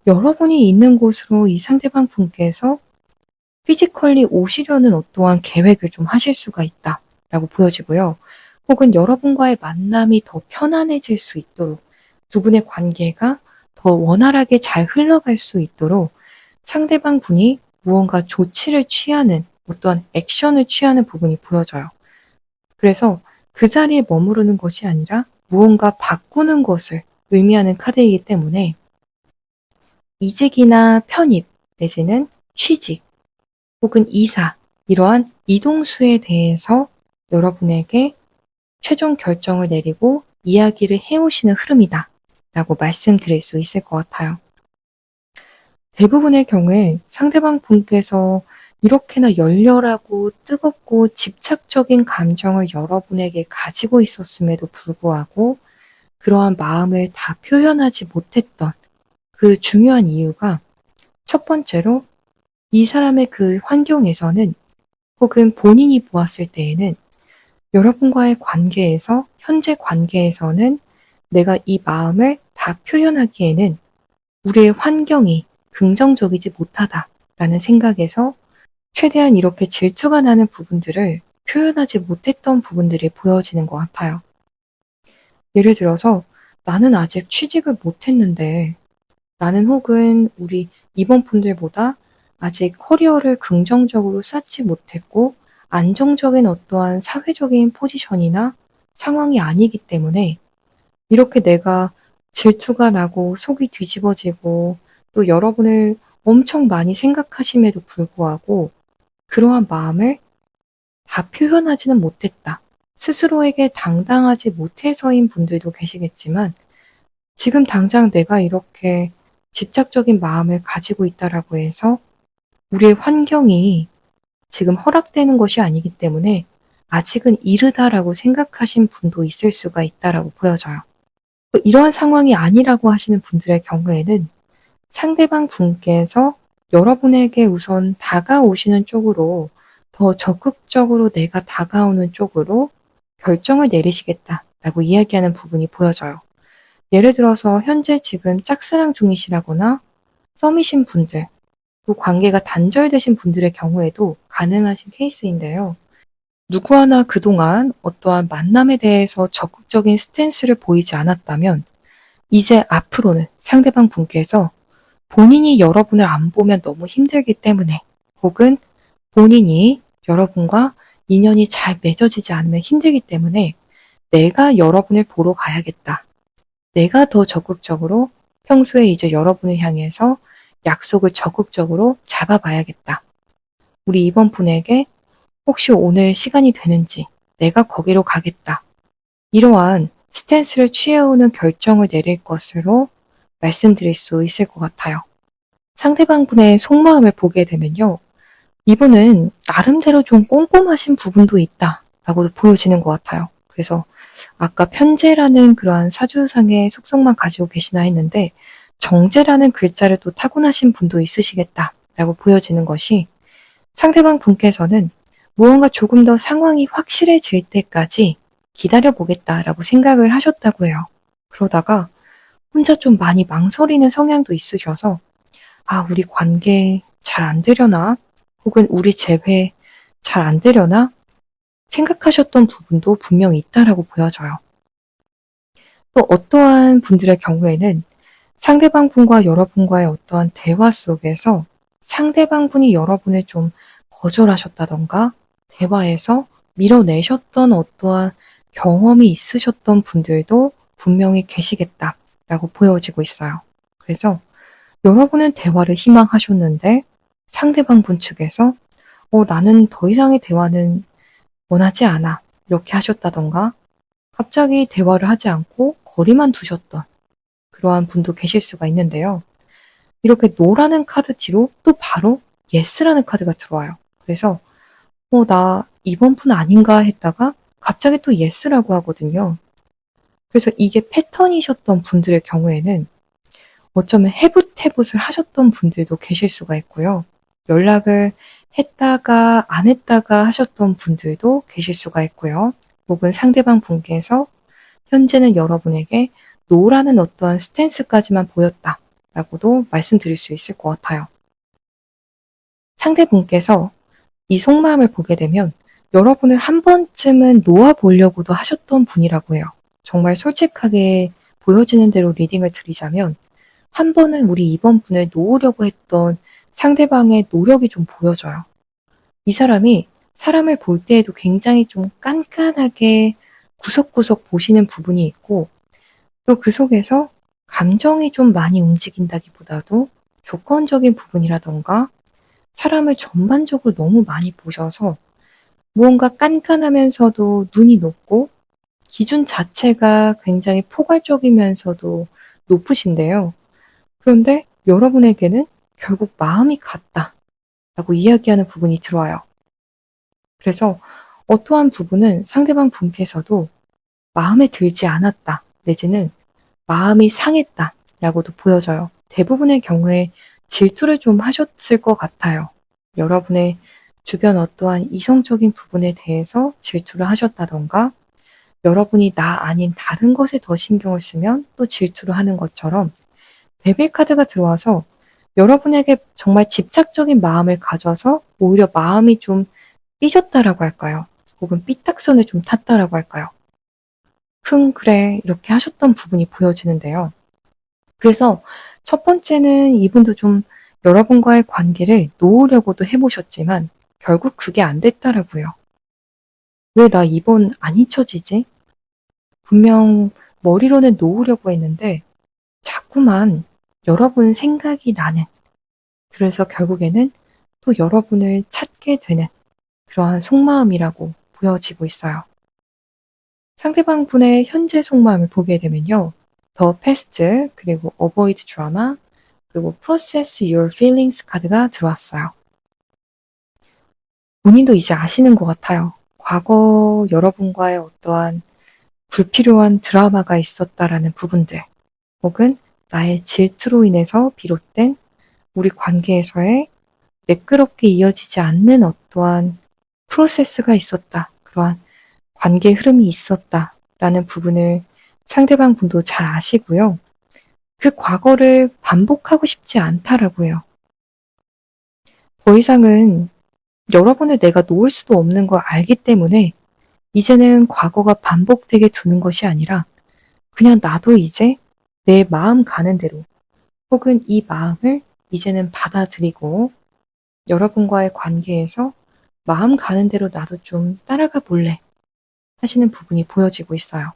Speaker 1: 여러분이 있는 곳으로 이 상대방 분께서 피지컬리 오시려는 어떠한 계획을 좀 하실 수가 있다라고 보여지고요. 혹은 여러분과의 만남이 더 편안해질 수 있도록 두 분의 관계가 더 원활하게 잘 흘러갈 수 있도록 상대방 분이 무언가 조치를 취하는 어떠한 액션을 취하는 부분이 보여져요. 그래서 그 자리에 머무르는 것이 아니라 무언가 바꾸는 것을 의미하는 카드이기 때문에 이직이나 편입 내지는 취직 혹은 이사 이러한 이동수에 대해서 여러분에게 최종 결정을 내리고 이야기를 해오시는 흐름이다 라고 말씀드릴 수 있을 것 같아요. 대부분의 경우에 상대방 분께서 이렇게나 열렬하고 뜨겁고 집착적인 감정을 여러분에게 가지고 있었음에도 불구하고 그러한 마음을 다 표현하지 못했던 그 중요한 이유가 첫 번째로 이 사람의 그 환경에서는 혹은 본인이 보았을 때에는 여러분과의 관계에서 현재 관계에서는 내가 이 마음을 다 표현하기에는 우리의 환경이 긍정적이지 못하다라는 생각에서 최대한 이렇게 질투가 나는 부분들을 표현하지 못했던 부분들이 보여지는 것 같아요. 예를 들어서 나는 아직 취직을 못했는데, 나는 혹은 우리 임원분들보다 아직 커리어를 긍정적으로 쌓지 못했고, 안정적인 어떠한 사회적인 포지션이나 상황이 아니기 때문에 이렇게 내가 질투가 나고 속이 뒤집어지고 또 여러분을 엄청 많이 생각하심에도 불구하고 그러한 마음을 다 표현하지는 못했다. 스스로에게 당당하지 못해서인 분들도 계시겠지만 지금 당장 내가 이렇게 집착적인 마음을 가지고 있다라고 해서 우리의 환경이 지금 허락되는 것이 아니기 때문에 아직은 이르다라고 생각하신 분도 있을 수가 있다라고 보여져요. 또 이러한 상황이 아니라고 하시는 분들의 경우에는 상대방 분께서 여러분에게 우선 다가오시는 쪽으로 더 적극적으로 내가 다가오는 쪽으로 결정을 내리시겠다라고 이야기하는 부분이 보여져요. 예를 들어서 현재 지금 짝사랑 중이시라거나 썸이신 분들, 또 관계가 단절되신 분들의 경우에도 가능하신 케이스인데요. 누구 하나 그동안 어떠한 만남에 대해서 적극적인 스탠스를 보이지 않았다면 이제 앞으로는 상대방 분께서 본인이 여러분을 안 보면 너무 힘들기 때문에 혹은 본인이 여러분과 인연이 잘 맺어지지 않으면 힘들기 때문에 내가 여러분을 보러 가야겠다. 내가 더 적극적으로 평소에 이제 여러분을 향해서 약속을 적극적으로 잡아봐야겠다. 우리 이번 분에게 혹시 오늘 시간이 되는지 내가 거기로 가겠다. 이러한 스탠스를 취해오는 결정을 내릴 것으로 말씀드릴 수 있을 것 같아요. 상대방 분의 속마음을 보게 되면요. 이분은 나름대로 좀 꼼꼼하신 부분도 있다라고도 보여지는 것 같아요. 그래서 아까 편재라는 그러한 사주상의 속성만 가지고 계시나 했는데 정재라는 글자를 또 타고나신 분도 있으시겠다라고 보여지는 것이 상대방 분께서는 무언가 조금 더 상황이 확실해질 때까지 기다려보겠다라고 생각을 하셨다고 해요. 그러다가 혼자 좀 많이 망설이는 성향도 있으셔서 우리 관계 잘 안 되려나? 혹은 우리 재회 잘 안 되려나? 생각하셨던 부분도 분명히 있다라고 보여져요. 또 어떠한 분들의 경우에는 상대방 분과 여러분과의 어떠한 대화 속에서 상대방 분이 여러분을 좀 거절하셨다던가 대화에서 밀어내셨던 어떠한 경험이 있으셨던 분들도 분명히 계시겠다라고 보여지고 있어요. 그래서 여러분은 대화를 희망하셨는데 상대방 분 측에서 나는 더 이상의 대화는 원하지 않아. 이렇게 하셨다던가 갑자기 대화를 하지 않고 거리만 두셨던 그러한 분도 계실 수가 있는데요. 이렇게 노라는 카드 뒤로 또 바로 예스라는 카드가 들어와요. 그래서 나 이번 분 아닌가 했다가 갑자기 또 예스라고 하거든요. 그래서 이게 패턴이셨던 분들의 경우에는 어쩌면 해붓해붓을 하셨던 분들도 계실 수가 있고요. 연락을 했다가 안 했다가 하셨던 분들도 계실 수가 있고요. 혹은 상대방 분께서 현재는 여러분에게 노라는 어떠한 스탠스까지만 보였다라고도 말씀드릴 수 있을 것 같아요. 상대분께서 이 속마음을 보게 되면 여러분을 한 번쯤은 놓아보려고도 하셨던 분이라고 해요. 정말 솔직하게 보여지는 대로 리딩을 드리자면 한 번은 우리 이번 분을 놓으려고 했던 상대방의 노력이 좀 보여져요. 이 사람이 사람을 볼 때에도 굉장히 좀 깐깐하게 구석구석 보시는 부분이 있고 또 그 속에서 감정이 좀 많이 움직인다기보다도 조건적인 부분이라던가 사람을 전반적으로 너무 많이 보셔서 무언가 깐깐하면서도 눈이 높고 기준 자체가 굉장히 포괄적이면서도 높으신데요. 그런데 여러분에게는 결국 마음이 같다라고 이야기하는 부분이 들어와요. 그래서 어떠한 부분은 상대방 분께서도 마음에 들지 않았다 내지는 마음이 상했다라고도 보여져요. 대부분의 경우에 질투를 좀 하셨을 것 같아요. 여러분의 주변 어떠한 이성적인 부분에 대해서 질투를 하셨다던가 여러분이 나 아닌 다른 것에 더 신경을 쓰면 또 질투를 하는 것처럼 데빌 카드가 들어와서 여러분에게 정말 집착적인 마음을 가져서 오히려 마음이 좀 삐졌다라고 할까요? 혹은 삐딱선을 좀 탔다라고 할까요? 그래. 이렇게 하셨던 부분이 보여지는데요. 그래서 첫 번째는 이분도 좀 여러분과의 관계를 놓으려고도 해보셨지만 결국 그게 안 됐더라고요. 왜 나 이번 안 잊혀지지? 분명 머리로는 놓으려고 했는데 자꾸만 여러분 생각이 나는, 그래서 결국에는 또 여러분을 찾게 되는 그러한 속마음이라고 보여지고 있어요. 상대방 분의 현재 속마음을 보게 되면요. 더 패스트, 그리고 어보이드 드라마, 그리고 process your feelings 카드가 들어왔어요. 본인도 이제 아시는 것 같아요. 과거 여러분과의 어떠한 불필요한 드라마가 있었다라는 부분들, 혹은 나의 질투로 인해서 비롯된 우리 관계에서의 매끄럽게 이어지지 않는 어떠한 프로세스가 있었다. 그러한 관계 흐름이 있었다라는 부분을 상대방 분도 잘 아시고요. 그 과거를 반복하고 싶지 않다라고요. 더 이상은 여러분을 내가 놓을 수도 없는 걸 알기 때문에 이제는 과거가 반복되게 두는 것이 아니라 그냥 나도 이제 내 마음 가는 대로, 혹은 이 마음을 이제는 받아들이고 여러분과의 관계에서 마음 가는 대로 나도 좀 따라가 볼래 하시는 부분이 보여지고 있어요.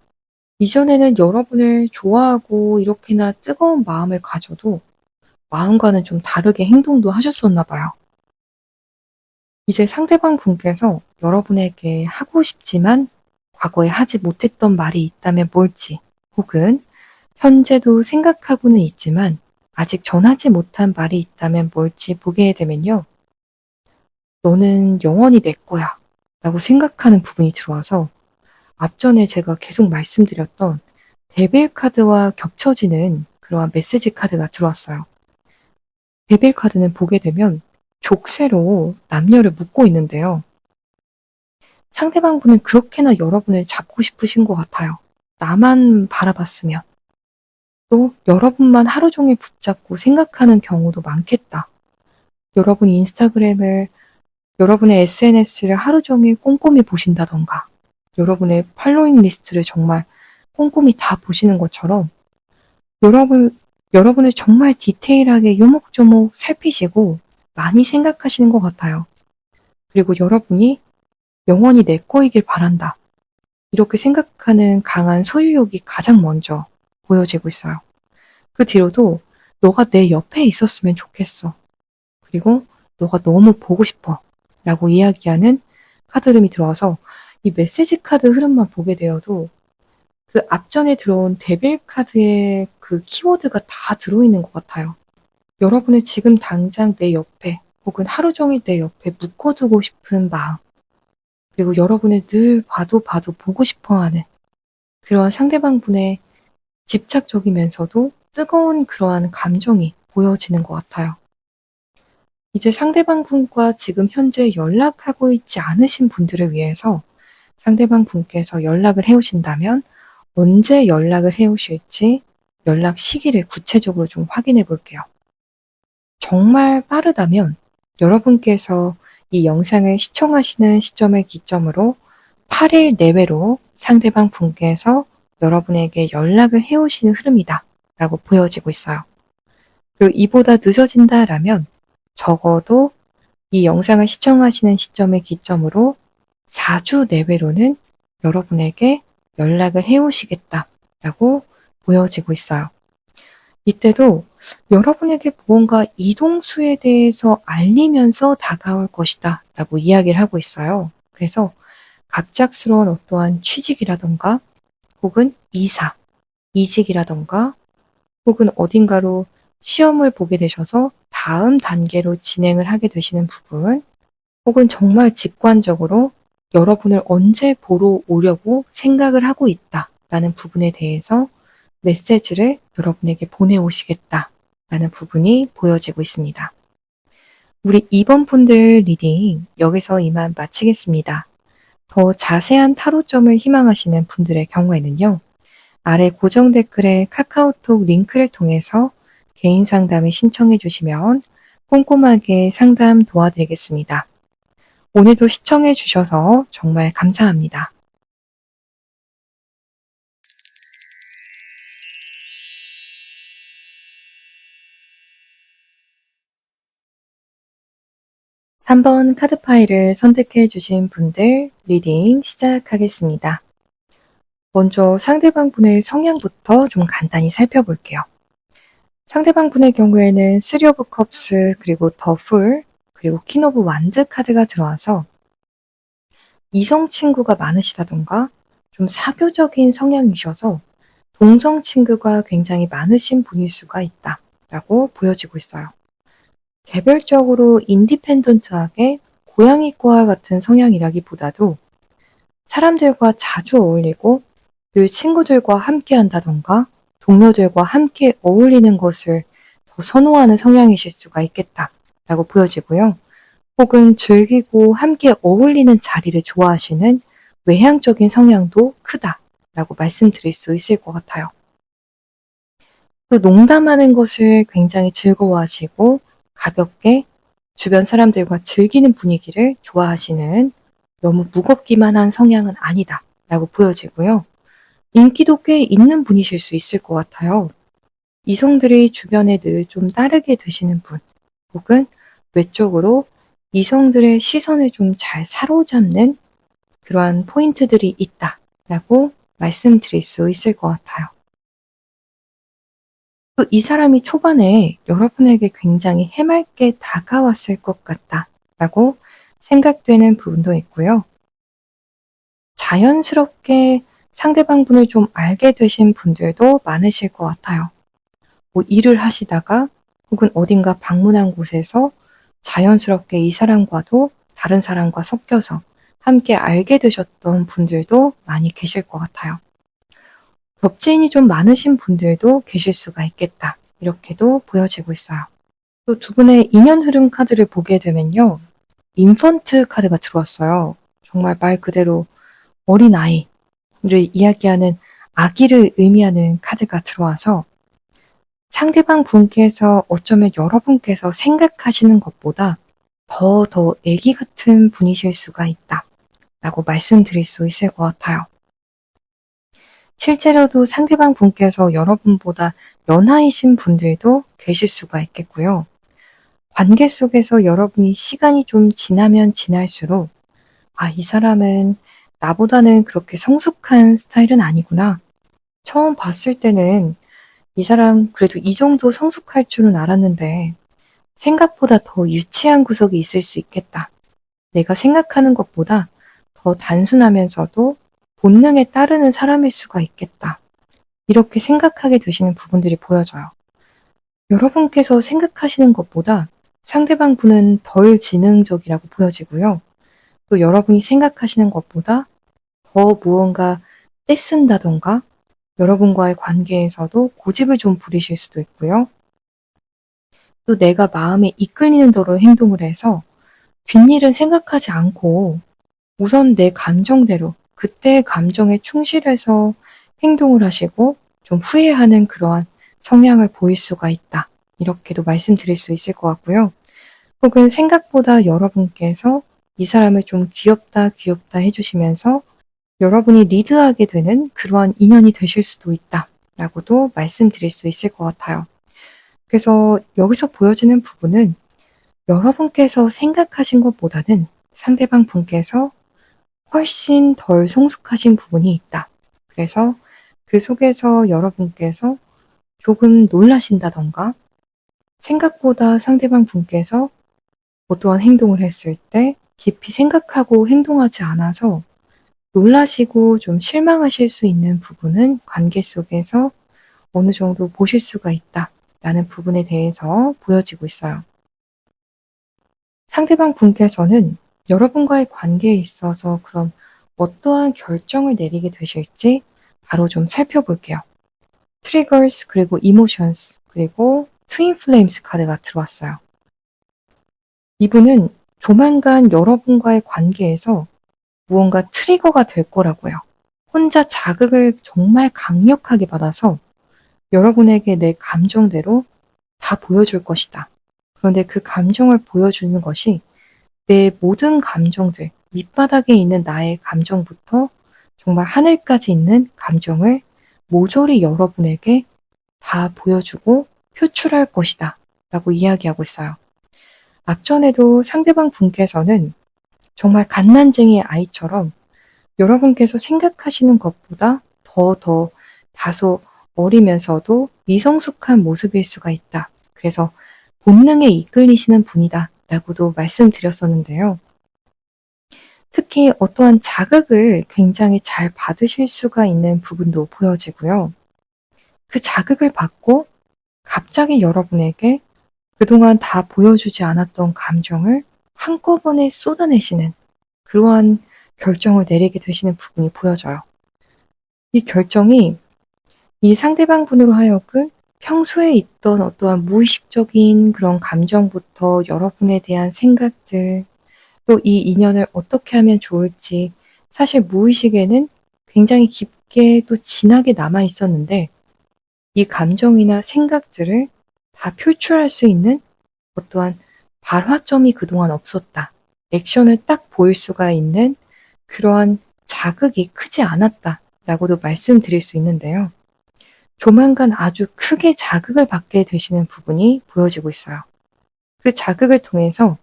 Speaker 1: 이전에는 여러분을 좋아하고 이렇게나 뜨거운 마음을 가져도 마음과는 좀 다르게 행동도 하셨었나 봐요. 이제 상대방 분께서 여러분에게 하고 싶지만 과거에 하지 못했던 말이 있다면 뭘지, 혹은 현재도 생각하고는 있지만 아직 전하지 못한 말이 있다면 뭘지 보게 되면요. 너는 영원히 내 거야 라고 생각하는 부분이 들어와서 앞전에 제가 계속 말씀드렸던 데빌 카드와 겹쳐지는 그러한 메시지 카드가 들어왔어요. 데빌 카드는 보게 되면 족쇄로 남녀를 묶고 있는데요. 상대방 분은 그렇게나 여러분을 잡고 싶으신 것 같아요. 나만 바라봤으면. 또 여러분만 하루 종일 붙잡고 생각하는 경우도 많겠다. 여러분이 인스타그램을, 여러분의 SNS를 하루 종일 꼼꼼히 보신다던가, 여러분의 팔로잉 리스트를 정말 꼼꼼히 다 보시는 것처럼 여러분을 정말 디테일하게 요목조목 살피시고 많이 생각하시는 것 같아요. 그리고 여러분이 영원히 내 거이길 바란다. 이렇게 생각하는 강한 소유욕이 가장 먼저 보여지고 있어요. 그 뒤로도 너가 내 옆에 있었으면 좋겠어. 그리고 너가 너무 보고 싶어. 라고 이야기하는 카드 흐름이 들어와서 이 메시지 카드 흐름만 보게 되어도 그 앞전에 들어온 데빌 카드의 그 키워드가 다 들어있는 것 같아요. 여러분을 지금 당장 내 옆에, 혹은 하루 종일 내 옆에 묶어두고 싶은 마음, 그리고 여러분을 늘 봐도 보고 싶어하는 그러한 상대방 분의 집착적이면서도 뜨거운 그러한 감정이 보여지는 것 같아요. 이제 상대방 분과 지금 현재 연락하고 있지 않으신 분들을 위해서 상대방 분께서 연락을 해오신다면 언제 연락을 해오실지 연락 시기를 구체적으로 좀 확인해 볼게요. 정말 빠르다면 여러분께서 이 영상을 시청하시는 시점을 기점으로 8일 내외로 상대방 분께서 여러분에게 연락을 해오시는 흐름이다 라고 보여지고 있어요. 그리고 이보다 늦어진다라면 적어도 이 영상을 시청하시는 시점을 기점으로 4주 내외로는 여러분에게 연락을 해오시겠다라고 보여지고 있어요. 이때도 여러분에게 무언가 이동수에 대해서 알리면서 다가올 것이다 라고 이야기를 하고 있어요. 그래서 갑작스러운 어떠한 취직이라던가, 혹은 이사, 이직이라던가, 혹은 어딘가로 시험을 보게 되셔서 다음 단계로 진행을 하게 되시는 부분, 혹은 정말 직관적으로 여러분을 언제 보러 오려고 생각을 하고 있다라는 부분에 대해서 메시지를 여러분에게 보내오시겠다라는 부분이 보여지고 있습니다. 우리 2번 분들 리딩 여기서 이만 마치겠습니다. 더 자세한 타로점을 희망하시는 분들의 경우에는요. 아래 고정 댓글에 카카오톡 링크를 통해서 개인 상담을 신청해 주시면 꼼꼼하게 상담 도와드리겠습니다. 오늘도 시청해 주셔서 정말 감사합니다. 3번 카드 파일을 선택해 주신 분들 리딩 시작하겠습니다. 먼저 상대방 분의 성향부터 좀 간단히 살펴볼게요. 상대방 분의 경우에는 3 오브 컵스 그리고 더 풀 그리고 퀸 오브 완드 카드가 들어와서 이성 친구가 많으시다던가 좀 사교적인 성향이셔서 동성 친구가 굉장히 많으신 분일 수가 있다 라고 보여지고 있어요. 개별적으로 인디펜던트하게 고양이과 같은 성향이라기보다도 사람들과 자주 어울리고 늘 친구들과 함께 한다던가 동료들과 함께 어울리는 것을 더 선호하는 성향이실 수가 있겠다 라고 보여지고요. 혹은 즐기고 함께 어울리는 자리를 좋아하시는 외향적인 성향도 크다 라고 말씀드릴 수 있을 것 같아요. 또 농담하는 것을 굉장히 즐거워하시고 가볍게 주변 사람들과 즐기는 분위기를 좋아하시는 너무 무겁기만 한 성향은 아니다 라고 보여지고요. 인기도 꽤 있는 분이실 수 있을 것 같아요. 이성들이 주변에 늘 좀 따르게 되시는 분, 혹은 외적으로 이성들의 시선을 좀 잘 사로잡는 그러한 포인트들이 있다 라고 말씀드릴 수 있을 것 같아요. 또 이 사람이 초반에 여러분에게 굉장히 해맑게 다가왔을 것 같다 라고 생각되는 부분도 있고요. 자연스럽게 상대방 분을 좀 알게 되신 분들도 많으실 것 같아요. 뭐 일을 하시다가 혹은 어딘가 방문한 곳에서 자연스럽게 이 사람과도 다른 사람과 섞여서 함께 알게 되셨던 분들도 많이 계실 것 같아요. 겹지인이 좀 많으신 분들도 계실 수가 있겠다. 이렇게도 보여지고 있어요. 또 두 분의 인연 흐름 카드를 보게 되면요. 인펀트 카드가 들어왔어요. 정말 말 그대로 어린아이를 이야기하는 아기를 의미하는 카드가 들어와서 상대방 분께서 어쩌면 여러분께서 생각하시는 것보다 더 아기 같은 분이실 수가 있다 라고 말씀드릴 수 있을 것 같아요. 실제로도 상대방 분께서 여러분보다 연하이신 분들도 계실 수가 있겠고요. 관계 속에서 여러분이 시간이 좀 지나면 지날수록 이 사람은 나보다는 그렇게 성숙한 스타일은 아니구나. 처음 봤을 때는 이 사람 그래도 이 정도 성숙할 줄은 알았는데 생각보다 더 유치한 구석이 있을 수 있겠다. 내가 생각하는 것보다 더 단순하면서도 본능에 따르는 사람일 수가 있겠다. 이렇게 생각하게 되시는 부분들이 보여져요. 여러분께서 생각하시는 것보다 상대방 분은 덜 지능적이라고 보여지고요. 또 여러분이 생각하시는 것보다 더 무언가 떼쓴다던가 여러분과의 관계에서도 고집을 좀 부리실 수도 있고요. 또 내가 마음에 이끌리는 대로 행동을 해서 뒷일은 생각하지 않고 우선 내 감정대로 그때의 감정에 충실해서 행동을 하시고 좀 후회하는 그러한 성향을 보일 수가 있다. 이렇게도 말씀드릴 수 있을 것 같고요. 혹은 생각보다 여러분께서 이 사람을 좀 귀엽다 해주시면서 여러분이 리드하게 되는 그러한 인연이 되실 수도 있다. 라고도 말씀드릴 수 있을 것 같아요. 그래서 여기서 보여지는 부분은 여러분께서 생각하신 것보다는 상대방 분께서 훨씬 덜 성숙하신 부분이 있다. 그래서 그 속에서 여러분께서 조금 놀라신다던가 생각보다 상대방 분께서 어떠한 행동을 했을 때 깊이 생각하고 행동하지 않아서 놀라시고 좀 실망하실 수 있는 부분은 관계 속에서 어느 정도 보실 수가 있다라는 부분에 대해서 보여지고 있어요. 상대방 분께서는 여러분과의 관계에 있어서 그럼 어떠한 결정을 내리게 되실지 바로 좀 살펴볼게요. 트리거스 그리고 이모션스 그리고 트윈 플레임스 카드가 들어왔어요. 이분은 조만간 여러분과의 관계에서 무언가 트리거가 될 거라고요. 혼자 자극을 정말 강력하게 받아서 여러분에게 내 감정대로 다 보여줄 것이다. 그런데 그 감정을 보여주는 것이 내 모든 감정들, 밑바닥에 있는 나의 감정부터 정말 하늘까지 있는 감정을 모조리 여러분에게 다 보여주고 표출할 것이다. 라고 이야기하고 있어요. 앞전에도 상대방 분께서는 정말 갓난쟁이 아이처럼 여러분께서 생각하시는 것보다 더 다소 어리면서도 미성숙한 모습일 수가 있다. 그래서 본능에 이끌리시는 분이다. 라고도 말씀드렸었는데요. 특히 어떠한 자극을 굉장히 잘 받으실 수가 있는 부분도 보여지고요. 그 자극을 받고 갑자기 여러분에게 그동안 다 보여주지 않았던 감정을 한꺼번에 쏟아내시는 그러한 결정을 내리게 되시는 부분이 보여져요. 이 결정이 이 상대방 분으로 하여금 평소에 있던 어떠한 무의식적인 그런 감정부터 여러분에 대한 생각들, 또 이 인연을 어떻게 하면 좋을지 사실 무의식에는 굉장히 깊게 또 진하게 남아 있었는데 이 감정이나 생각들을 다 표출할 수 있는 어떠한 발화점이 그동안 없었다. 액션을 딱 보일 수가 있는 그러한 자극이 크지 않았다. 라고도 말씀드릴 수 있는데요. 조만간 아주 크게 자극을 받게 되시는 부분이 보여지고 있어요. 그 자극을 통해서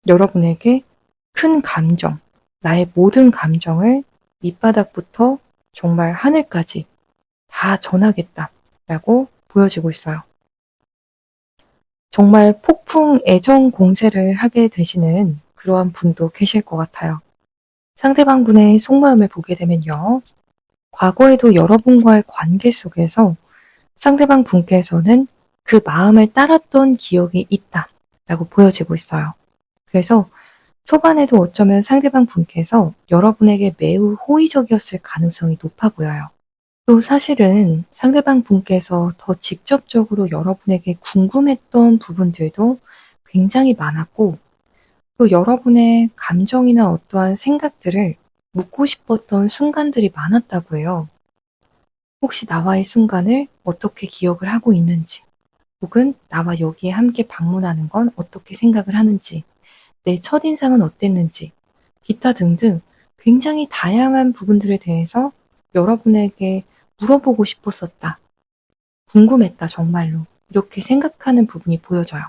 Speaker 1: 여러분에게 큰 감정, 나의 모든 감정을 밑바닥부터 정말 하늘까지 다 전하겠다라고 보여지고 있어요. 정말 폭풍 애정 공세를 하게 되시는 그러한 분도 계실 것 같아요. 상대방 분의 속마음을 보게 되면요. 과거에도 여러분과의 관계 속에서 상대방 분께서는 그 마음을 따랐던 기억이 있다라고 보여지고 있어요. 그래서 초반에도 어쩌면 상대방 분께서 여러분에게 매우 호의적이었을 가능성이 높아 보여요. 또 사실은 상대방 분께서 더 직접적으로 여러분에게 궁금했던 부분들도 굉장히 많았고, 또 여러분의 감정이나 어떠한 생각들을 묻고 싶었던 순간들이 많았다고 해요. 혹시 나와의 순간을 어떻게 기억을 하고 있는지, 혹은 나와 여기에 함께 방문하는 건 어떻게 생각을 하는지, 내 첫인상은 어땠는지, 기타 등등 굉장히 다양한 부분들에 대해서 여러분에게 물어보고 싶었었다. 궁금했다, 정말로. 이렇게 생각하는 부분이 보여져요.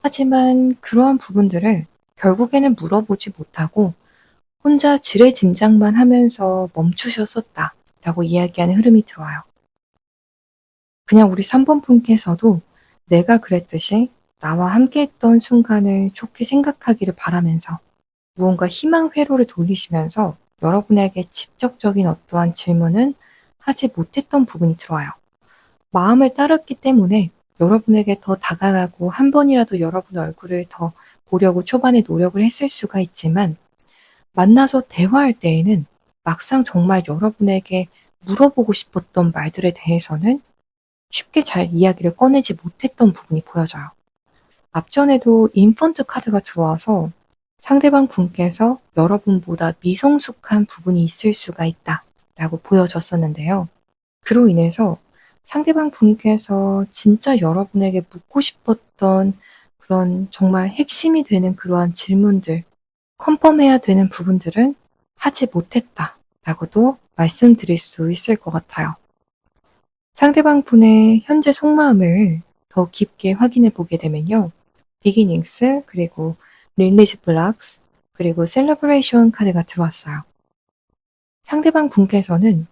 Speaker 1: 하지만 그러한 부분들을 결국에는 물어보지 못하고 혼자 지레짐작만 하면서 멈추셨었다. 라고 이야기하는 흐름이 들어와요. 그냥 우리 3번 분께서도 내가 그랬듯이 나와 함께했던 순간을 좋게 생각하기를 바라면서 무언가 희망 회로를 돌리시면서 여러분에게 직접적인 어떠한 질문은 하지 못했던 부분이 들어와요. 마음을 따랐기 때문에 여러분에게 더 다가가고 한 번이라도 여러분 얼굴을 더 보려고 초반에 노력을 했을 수가 있지만 만나서 대화할 때에는 막상 정말 여러분에게 물어보고 싶었던 말들에 대해서는 쉽게 잘 이야기를 꺼내지 못했던 부분이 보여져요. 앞전에도 인펀트 카드가 들어와서 상대방 분께서 여러분보다 미성숙한 부분이 있을 수가 있다 라고 보여졌었는데요. 그로 인해서 상대방 분께서 진짜 여러분에게 묻고 싶었던 그런 정말 핵심이 되는 그러한 질문들, 컨펌해야 되는 부분들은 하지 못했다 라고도 말씀드릴 수 있을 것 같아요. 상대방 분의 현재 속마음을 더 깊게 확인해 보게 되면요. 비기닝스, 그리고 릴리즈 블락스, 그리고 셀러브레이션 카드가 들어왔어요. 상대방 분께서는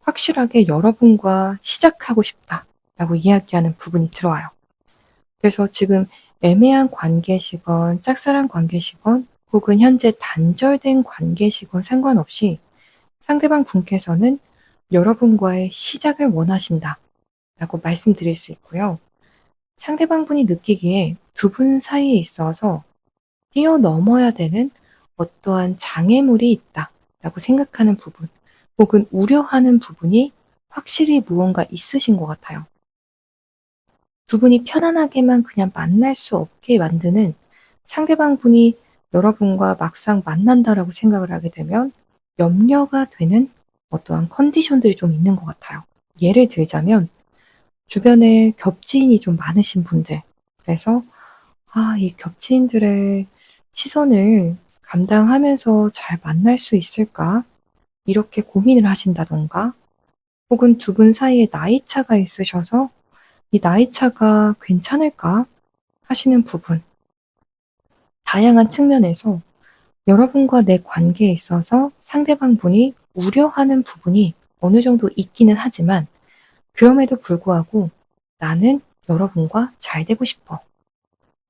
Speaker 1: 확실하게 여러분과 시작하고 싶다라고 이야기하는 부분이 들어와요. 그래서 지금 애매한 관계시건 짝사랑 관계시건 혹은 현재 단절된 관계시건 상관없이 상대방 분께서는 여러분과의 시작을 원하신다 라고 말씀드릴 수 있고요. 상대방 분이 느끼기에 두 분 사이에 있어서 뛰어넘어야 되는 어떠한 장애물이 있다 라고 생각하는 부분 혹은 우려하는 부분이 확실히 무언가 있으신 것 같아요. 두 분이 편안하게만 그냥 만날 수 없게 만드는 상대방 분이 여러분과 막상 만난다라고 생각을 하게 되면 염려가 되는 어떠한 컨디션들이 좀 있는 것 같아요. 예를 들자면 주변에 겹지인이 좀 많으신 분들, 그래서 이 겹지인들의 시선을 감당하면서 잘 만날 수 있을까? 이렇게 고민을 하신다던가, 혹은 두 분 사이에 나이 차가 있으셔서 이 나이 차가 괜찮을까 하시는 부분, 다양한 측면에서 여러분과 내 관계에 있어서 상대방 분이 우려하는 부분이 어느 정도 있기는 하지만 그럼에도 불구하고 나는 여러분과 잘 되고 싶어.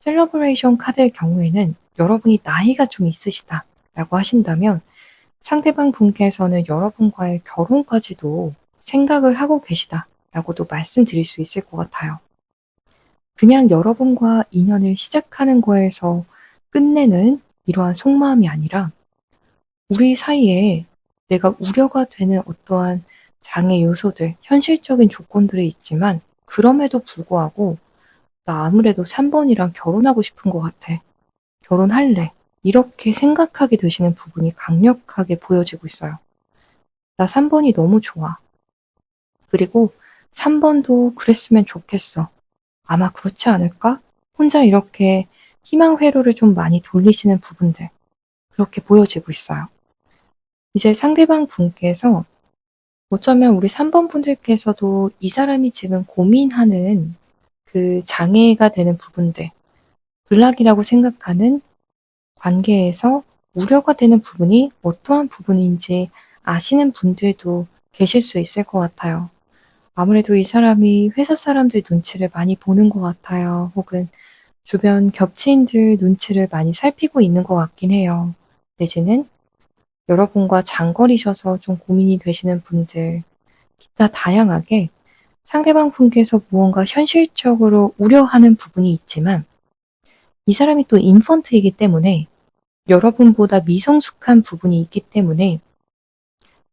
Speaker 1: 셀러브레이션 카드의 경우에는 여러분이 나이가 좀 있으시다 라고 하신다면 상대방 분께서는 여러분과의 결혼까지도 생각을 하고 계시다 라고도 말씀드릴 수 있을 것 같아요. 그냥 여러분과 인연을 시작하는 거에서 끝내는 이러한 속마음이 아니라 우리 사이에 내가 우려가 되는 어떠한 장애 요소들, 현실적인 조건들이 있지만 그럼에도 불구하고 나 아무래도 3번이랑 결혼하고 싶은 것 같아. 결혼할래. 이렇게 생각하게 되시는 부분이 강력하게 보여지고 있어요. 나 3번이 너무 좋아. 그리고 3번도 그랬으면 좋겠어. 아마 그렇지 않을까? 혼자 이렇게 희망 회로를 좀 많이 돌리시는 부분들. 그렇게 보여지고 있어요. 이제 상대방 분께서 어쩌면 우리 3번 분들께서도 이 사람이 지금 고민하는 그 장애가 되는 부분들, 블락이라고 생각하는 관계에서 우려가 되는 부분이 어떠한 부분인지 아시는 분들도 계실 수 있을 것 같아요. 아무래도 이 사람이 회사 사람들 눈치를 많이 보는 것 같아요. 혹은 주변 겹치인들 눈치를 많이 살피고 있는 것 같긴 해요. 내지는 여러분과 장거리셔서 좀 고민이 되시는 분들, 기타 다양하게 상대방 분께서 무언가 현실적으로 우려하는 부분이 있지만 이 사람이 또 인펀트이기 때문에 여러분보다 미성숙한 부분이 있기 때문에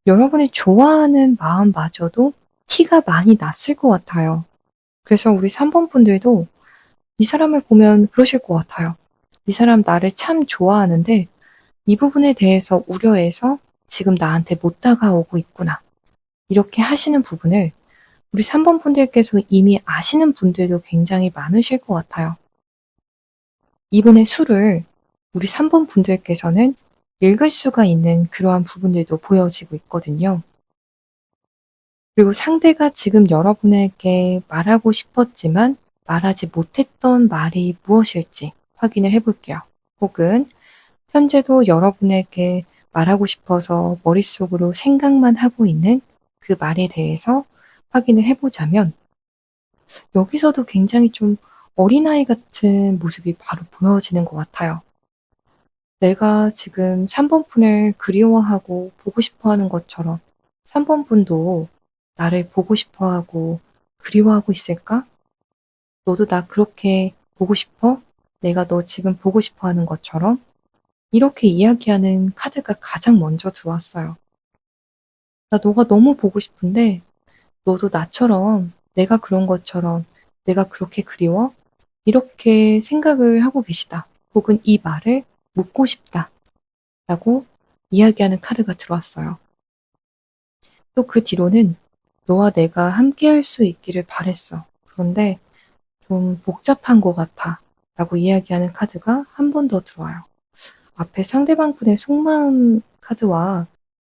Speaker 1: 여러분이 좋아하는 마음마저도 티가 많이 났을 것 같아요. 그래서 우리 3번 분들도 이 사람을 보면 그러실 것 같아요. 이 사람 나를 참 좋아하는데 이 부분에 대해서 우려해서 지금 나한테 못 다가오고 있구나. 이렇게 하시는 부분을 우리 3번 분들께서 이미 아시는 분들도 굉장히 많으실 것 같아요. 이분의 수를 우리 3번 분들께서는 읽을 수가 있는 그러한 부분들도 보여지고 있거든요. 그리고 상대가 지금 여러분에게 말하고 싶었지만 말하지 못했던 말이 무엇일지 확인을 해볼게요. 혹은 현재도 여러분에게 말하고 싶어서 머릿속으로 생각만 하고 있는 그 말에 대해서 확인을 해보자면 여기서도 굉장히 좀 어린아이 같은 모습이 바로 보여지는 것 같아요. 내가 지금 3번 분을 그리워하고 보고 싶어 하는 것처럼 3번 분도 나를 보고 싶어 하고 그리워하고 있을까? 너도 나 그렇게 보고 싶어? 내가 너 지금 보고 싶어 하는 것처럼? 이렇게 이야기하는 카드가 가장 먼저 들어왔어요. 나 너가 너무 보고 싶은데 너도 나처럼 내가 그런 것처럼 내가 그렇게 그리워? 이렇게 생각을 하고 계시다. 혹은 이 말을 묻고 싶다. 라고 이야기하는 카드가 들어왔어요. 또 그 뒤로는 너와 내가 함께 할 수 있기를 바랬어. 그런데 좀 복잡한 것 같아. 라고 이야기하는 카드가 한 번 더 들어와요. 앞에 상대방 분의 속마음 카드와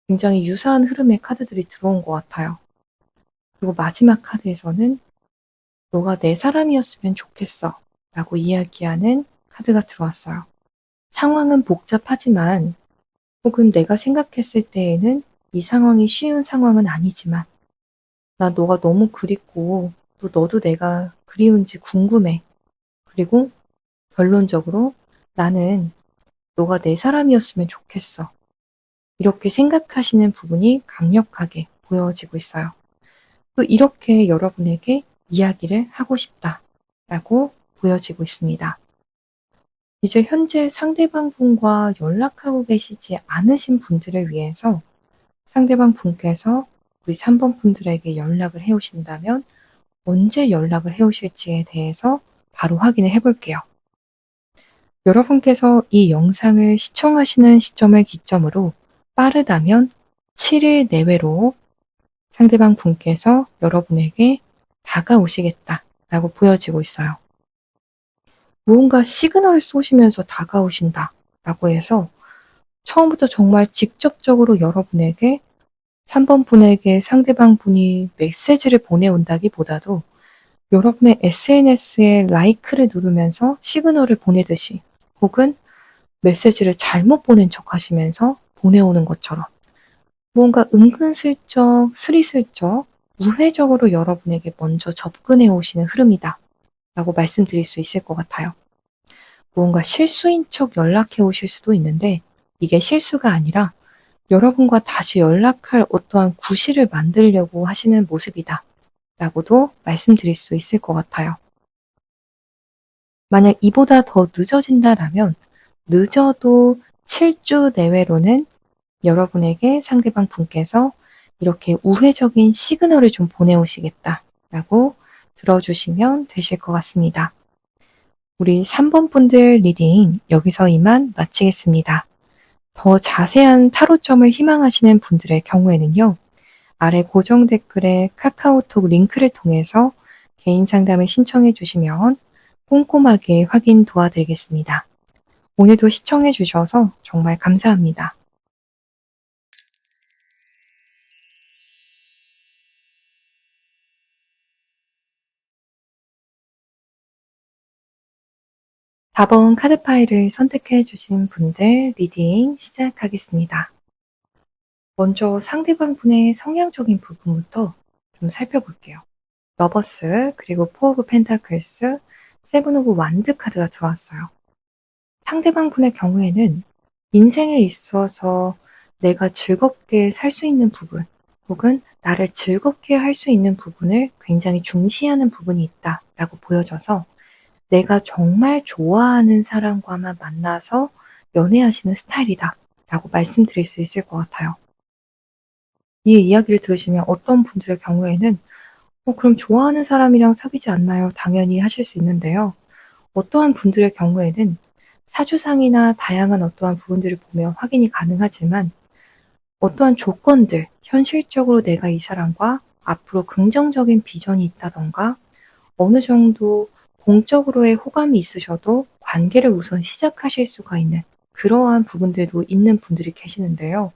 Speaker 1: 굉장히 유사한 흐름의 카드들이 들어온 것 같아요. 그리고 마지막 카드에서는 너가 내 사람이었으면 좋겠어. 라고 이야기하는 카드가 들어왔어요. 상황은 복잡하지만 혹은 내가 생각했을 때에는 이 상황이 쉬운 상황은 아니지만 나 너가 너무 그립고 또 너도 내가 그리운지 궁금해. 그리고 결론적으로 나는 너가 내 사람이었으면 좋겠어. 이렇게 생각하시는 부분이 강력하게 보여지고 있어요. 또 이렇게 여러분에게 이야기를 하고 싶다라고 보여지고 있습니다. 이제 현재 상대방 분과 연락하고 계시지 않으신 분들을 위해서 상대방 분께서 우리 3번 분들에게 연락을 해오신다면 언제 연락을 해오실지에 대해서 바로 확인을 해볼게요. 여러분께서 이 영상을 시청하시는 시점을 기점으로 빠르다면 7일 내외로 상대방 분께서 여러분에게 다가오시겠다라고 보여지고 있어요. 무언가 시그널을 쏘시면서 다가오신다라고 해서 처음부터 정말 직접적으로 여러분에게 3번 분에게 상대방 분이 메시지를 보내온다기보다도 여러분의 SNS에 라이크를 누르면서 시그널을 보내듯이 혹은 메시지를 잘못 보낸 척 하시면서 보내오는 것처럼 무언가 은근슬쩍, 스리슬쩍, 우회적으로 여러분에게 먼저 접근해 오시는 흐름이다 라고 말씀드릴 수 있을 것 같아요. 무언가 실수인 척 연락해 오실 수도 있는데 이게 실수가 아니라 여러분과 다시 연락할 어떠한 구실을 만들려고 하시는 모습이다 라고도 말씀드릴 수 있을 것 같아요. 만약 이보다 더 늦어진다라면 늦어도 7주 내외로는 여러분에게 상대방 분께서 이렇게 우회적인 시그널을 좀 보내오시겠다라고 들어주시면 되실 것 같습니다. 우리 3번 분들 리딩 여기서 이만 마치겠습니다. 더 자세한 타로점을 희망하시는 분들의 경우에는요. 아래 고정 댓글에 카카오톡 링크를 통해서 개인 상담을 신청해 주시면 꼼꼼하게 확인 도와드리겠습니다. 오늘도 시청해 주셔서 정말 감사합니다. (4번) 카드 파일을 선택해 주신 분들 리딩 시작하겠습니다. 먼저 상대방 분의 성향적인 부분부터 좀 살펴볼게요. 러버스, 그리고 포 오브 펜타클스, 세븐 오브 완드 카드가 들어왔어요. 상대방 분의 경우에는 인생에 있어서 내가 즐겁게 살 수 있는 부분, 혹은 나를 즐겁게 할 수 있는 부분을 굉장히 중시하는 부분이 있다라고 보여져서 내가 정말 좋아하는 사람과만 만나서 연애하시는 스타일이다 라고 말씀드릴 수 있을 것 같아요. 이 이야기를 들으시면 어떤 분들의 경우에는 그럼 좋아하는 사람이랑 사귀지 않나요? 당연히 하실 수 있는데요. 어떠한 분들의 경우에는 사주상이나 다양한 어떠한 부분들을 보면 확인이 가능하지만 어떠한 조건들, 현실적으로 내가 이 사람과 앞으로 긍정적인 비전이 있다던가 어느 정도 공적으로의 호감이 있으셔도 관계를 우선 시작하실 수가 있는 그러한 부분들도 있는 분들이 계시는데요.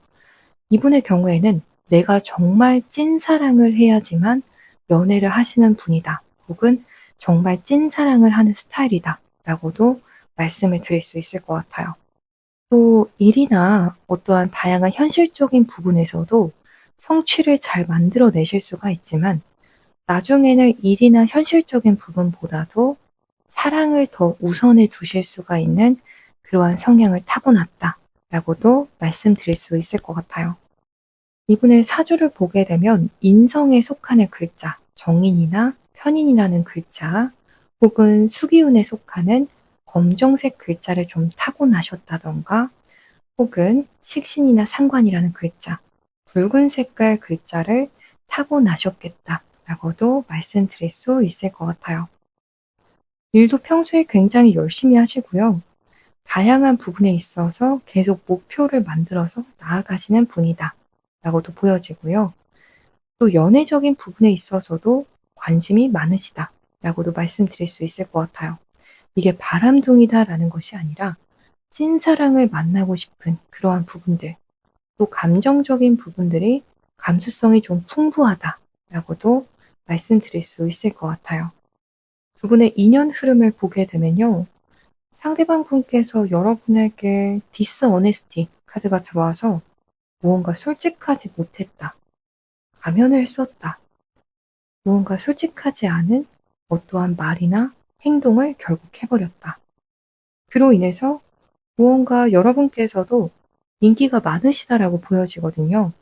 Speaker 1: 이분의 경우에는 내가 정말 찐사랑을 해야지만 연애를 하시는 분이다. 혹은 정말 찐사랑을 하는 스타일이다. 라고도 말씀을 드릴 수 있을 것 같아요. 또 일이나 어떠한 다양한 현실적인 부분에서도 성취를 잘 만들어내실 수가 있지만 나중에는 일이나 현실적인 부분보다도 사랑을 더 우선해 두실 수가 있는 그러한 성향을 타고났다 라고도 말씀드릴 수 있을 것 같아요. 이분의 사주를 보게 되면 인성에 속하는 글자, 정인이나 편인이라는 글자, 혹은 수기운에 속하는 검정색 글자를 좀 타고나셨다던가, 혹은 식신이나 상관이라는 글자, 붉은 색깔 글자를 타고나셨겠다라고도 말씀드릴 수 있을 것 같아요. 일도 평소에 굉장히 열심히 하시고요. 다양한 부분에 있어서 계속 목표를 만들어서 나아가시는 분이다 라고도 보여지고요. 또 연애적인 부분에 있어서도 관심이 많으시다 라고도 말씀드릴 수 있을 것 같아요. 이게 바람둥이다 라는 것이 아니라 찐사랑을 만나고 싶은 그러한 부분들, 또 감정적인 부분들이 감수성이 좀 풍부하다 라고도 말씀드릴 수 있을 것 같아요. 두 분의 인연 흐름을 보게 되면요. 상대방 분께서 여러분에게 디스어네스티 카드가 들어와서 무언가 솔직하지 못했다. 가면을 썼다. 무언가 솔직하지 않은 어떠한 말이나 행동을 결국 해버렸다. 그로 인해서 무언가 여러분께서도 인기가 많으시다라고 보여지거든요.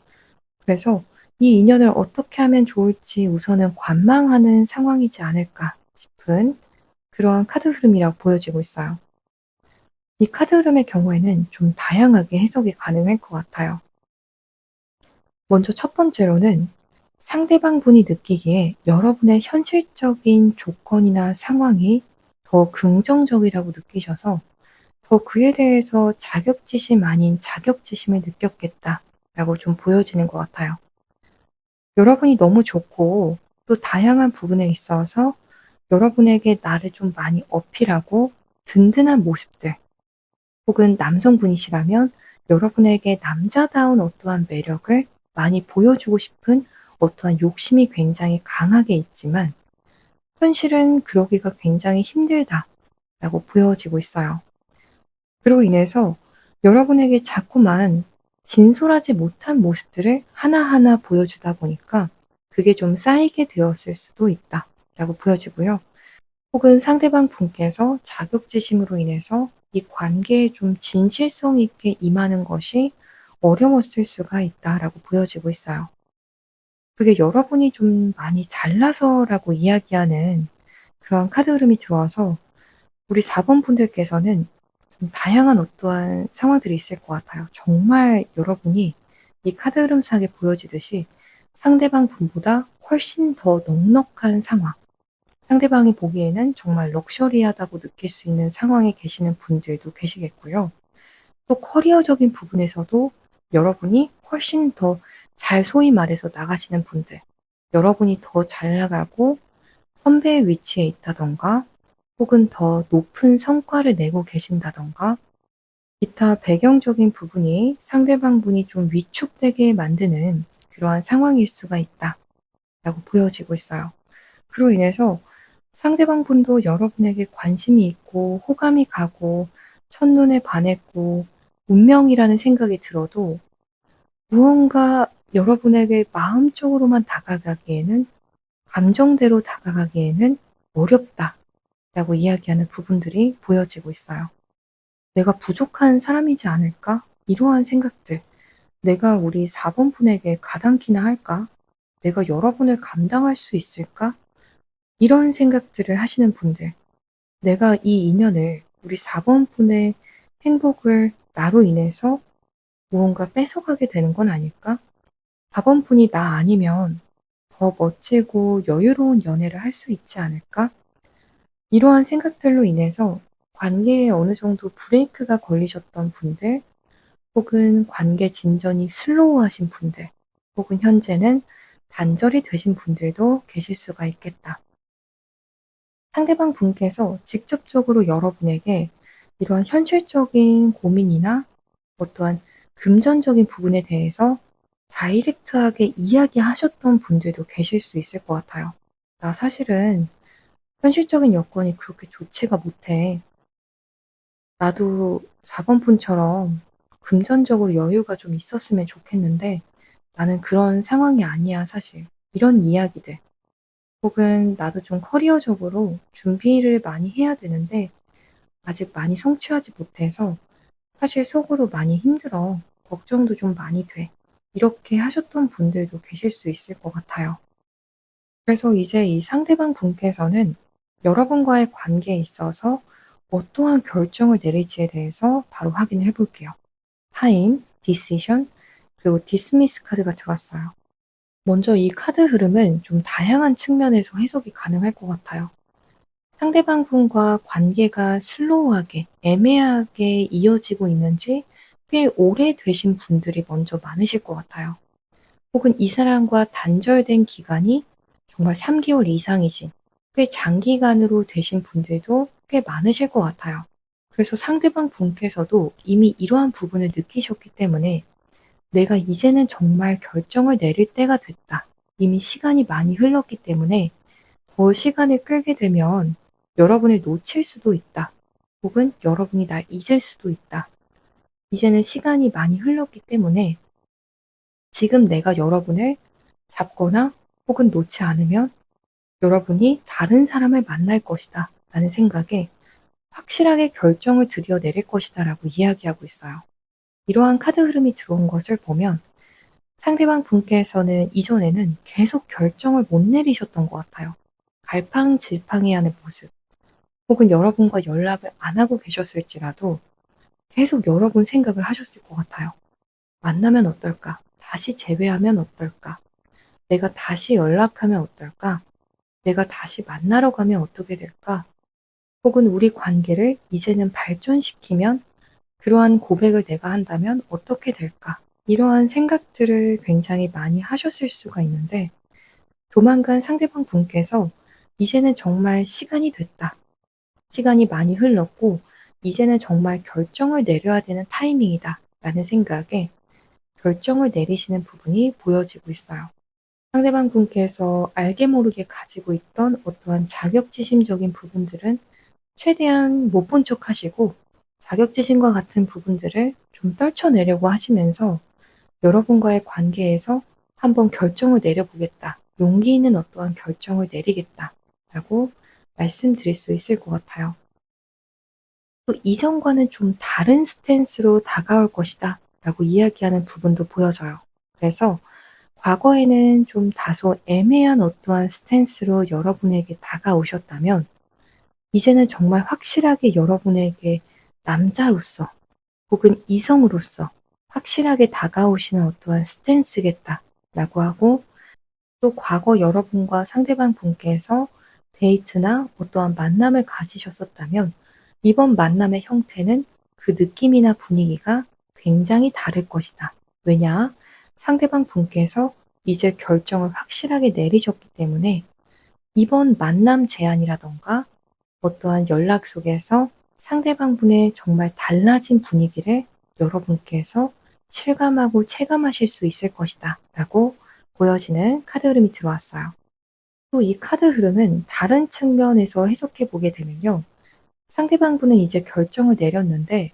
Speaker 1: 그래서 이 인연을 어떻게 하면 좋을지 우선은 관망하는 상황이지 않을까 싶은 그러한 카드 흐름이라고 보여지고 있어요. 이 카드 흐름의 경우에는 좀 다양하게 해석이 가능할 것 같아요. 먼저 첫 번째로는 상대방 분이 느끼기에 여러분의 현실적인 조건이나 상황이 더 긍정적이라고 느끼셔서 더 그에 대해서 자격지심 아닌 자격지심을 느꼈겠다라고 좀 보여지는 것 같아요. 여러분이 너무 좋고 또 다양한 부분에 있어서 여러분에게 나를 좀 많이 어필하고 든든한 모습들, 혹은 남성분이시라면 여러분에게 남자다운 어떠한 매력을 많이 보여주고 싶은 어떠한 욕심이 굉장히 강하게 있지만 현실은 그러기가 굉장히 힘들다라고 보여지고 있어요. 그로 인해서 여러분에게 자꾸만 진솔하지 못한 모습들을 하나하나 보여주다 보니까 그게 좀 쌓이게 되었을 수도 있다 라고 보여지고요. 혹은 상대방 분께서 자격지심으로 인해서 이 관계에 좀 진실성 있게 임하는 것이 어려웠을 수가 있다라고 보여지고 있어요. 그게 여러분이 좀 많이 잘나서라고 이야기하는 그런 카드 흐름이 들어와서 우리 4번 분들께서는 좀 다양한 어떠한 상황들이 있을 것 같아요. 정말 여러분이 이 카드 흐름상에 보여지듯이 상대방 분보다 훨씬 더 넉넉한 상황, 상대방이 보기에는 정말 럭셔리하다고 느낄 수 있는 상황에 계시는 분들도 계시겠고요. 또 커리어적인 부분에서도 여러분이 훨씬 더 잘 소위 말해서 나가시는 분들, 여러분이 더 잘 나가고 선배의 위치에 있다던가 혹은 더 높은 성과를 내고 계신다던가 기타 배경적인 부분이 상대방 분이 좀 위축되게 만드는 그러한 상황일 수가 있다라고 보여지고 있어요. 그로 인해서 상대방 분도 여러분에게 관심이 있고 호감이 가고 첫눈에 반했고 운명이라는 생각이 들어도 무언가 여러분에게 마음적으로만 다가가기에는 감정대로 다가가기에는 어렵다라고 이야기하는 부분들이 보여지고 있어요. 내가 부족한 사람이지 않을까? 이러한 생각들. 내가 우리 4번 분에게 가당키나 할까? 내가 여러분을 감당할 수 있을까? 이런 생각들을 하시는 분들. 내가 이 인연을 우리 4번 분의 행복을 나로 인해서 무언가 뺏어가게 되는 건 아닐까? 4번 분이 나 아니면 더 멋지고 여유로운 연애를 할 수 있지 않을까? 이러한 생각들로 인해서 관계에 어느 정도 브레이크가 걸리셨던 분들, 혹은 관계 진전이 슬로우하신 분들, 혹은 현재는 단절이 되신 분들도 계실 수가 있겠다. 상대방 분께서 직접적으로 여러분에게 이러한 현실적인 고민이나 어떠한 금전적인 부분에 대해서 다이렉트하게 이야기하셨던 분들도 계실 수 있을 것 같아요. 나 사실은 현실적인 여건이 그렇게 좋지가 못해. 나도 4번 분처럼 금전적으로 여유가 좀 있었으면 좋겠는데 나는 그런 상황이 아니야, 사실. 이런 이야기들. 혹은 나도 좀 커리어적으로 준비를 많이 해야 되는데 아직 많이 성취하지 못해서 사실 속으로 많이 힘들어. 걱정도 좀 많이 돼. 이렇게 하셨던 분들도 계실 수 있을 것 같아요. 그래서 이제 이 상대방 분께서는 여러분과의 관계에 있어서 어떠한 결정을 내릴지에 대해서 바로 확인을 해볼게요. 타임, 디시션, 그리고 디스미스 카드가 들어왔어요. 먼저 이 카드 흐름은 좀 다양한 측면에서 해석이 가능할 것 같아요. 상대방 분과 관계가 슬로우하게, 애매하게 이어지고 있는지 꽤 오래되신 분들이 먼저 많으실 것 같아요. 혹은 이 사람과 단절된 기간이 정말 3개월 이상이신, 꽤 장기간으로 되신 분들도 꽤 많으실 것 같아요. 그래서 상대방 분께서도 이미 이러한 부분을 느끼셨기 때문에 내가 이제는 정말 결정을 내릴 때가 됐다. 이미 시간이 많이 흘렀기 때문에 더 시간을 끌게 되면 여러분을 놓칠 수도 있다. 혹은 여러분이 날 잊을 수도 있다. 이제는 시간이 많이 흘렀기 때문에 지금 내가 여러분을 잡거나 혹은 놓지 않으면 여러분이 다른 사람을 만날 것이다. 라는 생각에 확실하게 결정을 드디어 내릴 것이다. 라고 이야기하고 있어요. 이러한 카드 흐름이 들어온 것을 보면 상대방 분께서는 이전에는 계속 결정을 못 내리셨던 것 같아요. 갈팡질팡해하는 모습. 혹은 여러분과 연락을 안 하고 계셨을지라도 계속 여러분 생각을 하셨을 것 같아요. 만나면 어떨까? 다시 재회하면 어떨까? 내가 다시 연락하면 어떨까? 내가 다시 만나러 가면 어떻게 될까? 혹은 우리 관계를 이제는 발전시키면 그러한 고백을 내가 한다면 어떻게 될까? 이러한 생각들을 굉장히 많이 하셨을 수가 있는데 조만간 상대방 분께서 이제는 정말 시간이 됐다. 시간이 많이 흘렀고 이제는 정말 결정을 내려야 되는 타이밍이다. 라는 생각에 결정을 내리시는 부분이 보여지고 있어요. 상대방 분께서 알게 모르게 가지고 있던 어떠한 자격지심적인 부분들은 최대한 못 본 척 하시고 자격지심과 같은 부분들을 좀 떨쳐내려고 하시면서 여러분과의 관계에서 한번 결정을 내려보겠다. 용기 있는 어떠한 결정을 내리겠다. 라고 말씀드릴 수 있을 것 같아요. 또 이전과는 좀 다른 스탠스로 다가올 것이다. 라고 이야기하는 부분도 보여져요. 그래서 과거에는 좀 다소 애매한 어떠한 스탠스로 여러분에게 다가오셨다면 이제는 정말 확실하게 여러분에게 남자로서 혹은 이성으로서 확실하게 다가오시는 어떠한 스탠스겠다라고 하고, 또 과거 여러분과 상대방 분께서 데이트나 어떠한 만남을 가지셨었다면 이번 만남의 형태는 그 느낌이나 분위기가 굉장히 다를 것이다. 왜냐? 상대방 분께서 이제 결정을 확실하게 내리셨기 때문에 이번 만남 제안이라던가 어떠한 연락 속에서 상대방 분의 정말 달라진 분위기를 여러분께서 실감하고 체감하실 수 있을 것이다 라고 보여지는 카드 흐름이 들어왔어요. 또 이 카드 흐름은 다른 측면에서 해석해 보게 되면요. 상대방 분은 이제 결정을 내렸는데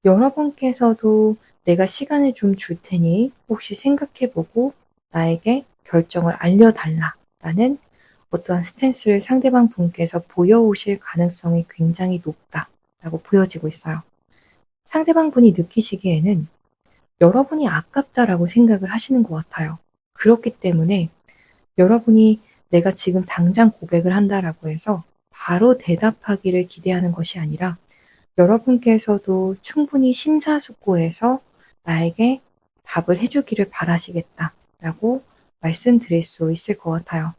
Speaker 1: 여러분께서도 내가 시간을 좀 줄 테니 혹시 생각해 보고 나에게 결정을 알려달라 라는 어떠한 스탠스를 상대방 분께서 보여오실 가능성이 굉장히 높다라고 보여지고 있어요. 상대방 분이 느끼시기에는 여러분이 아깝다라고 생각을 하시는 것 같아요. 그렇기 때문에 여러분이 내가 지금 당장 고백을 한다라고 해서 바로 대답하기를 기대하는 것이 아니라 여러분께서도 충분히 심사숙고해서 나에게 답을 해주기를 바라시겠다라고 말씀드릴 수 있을 것 같아요.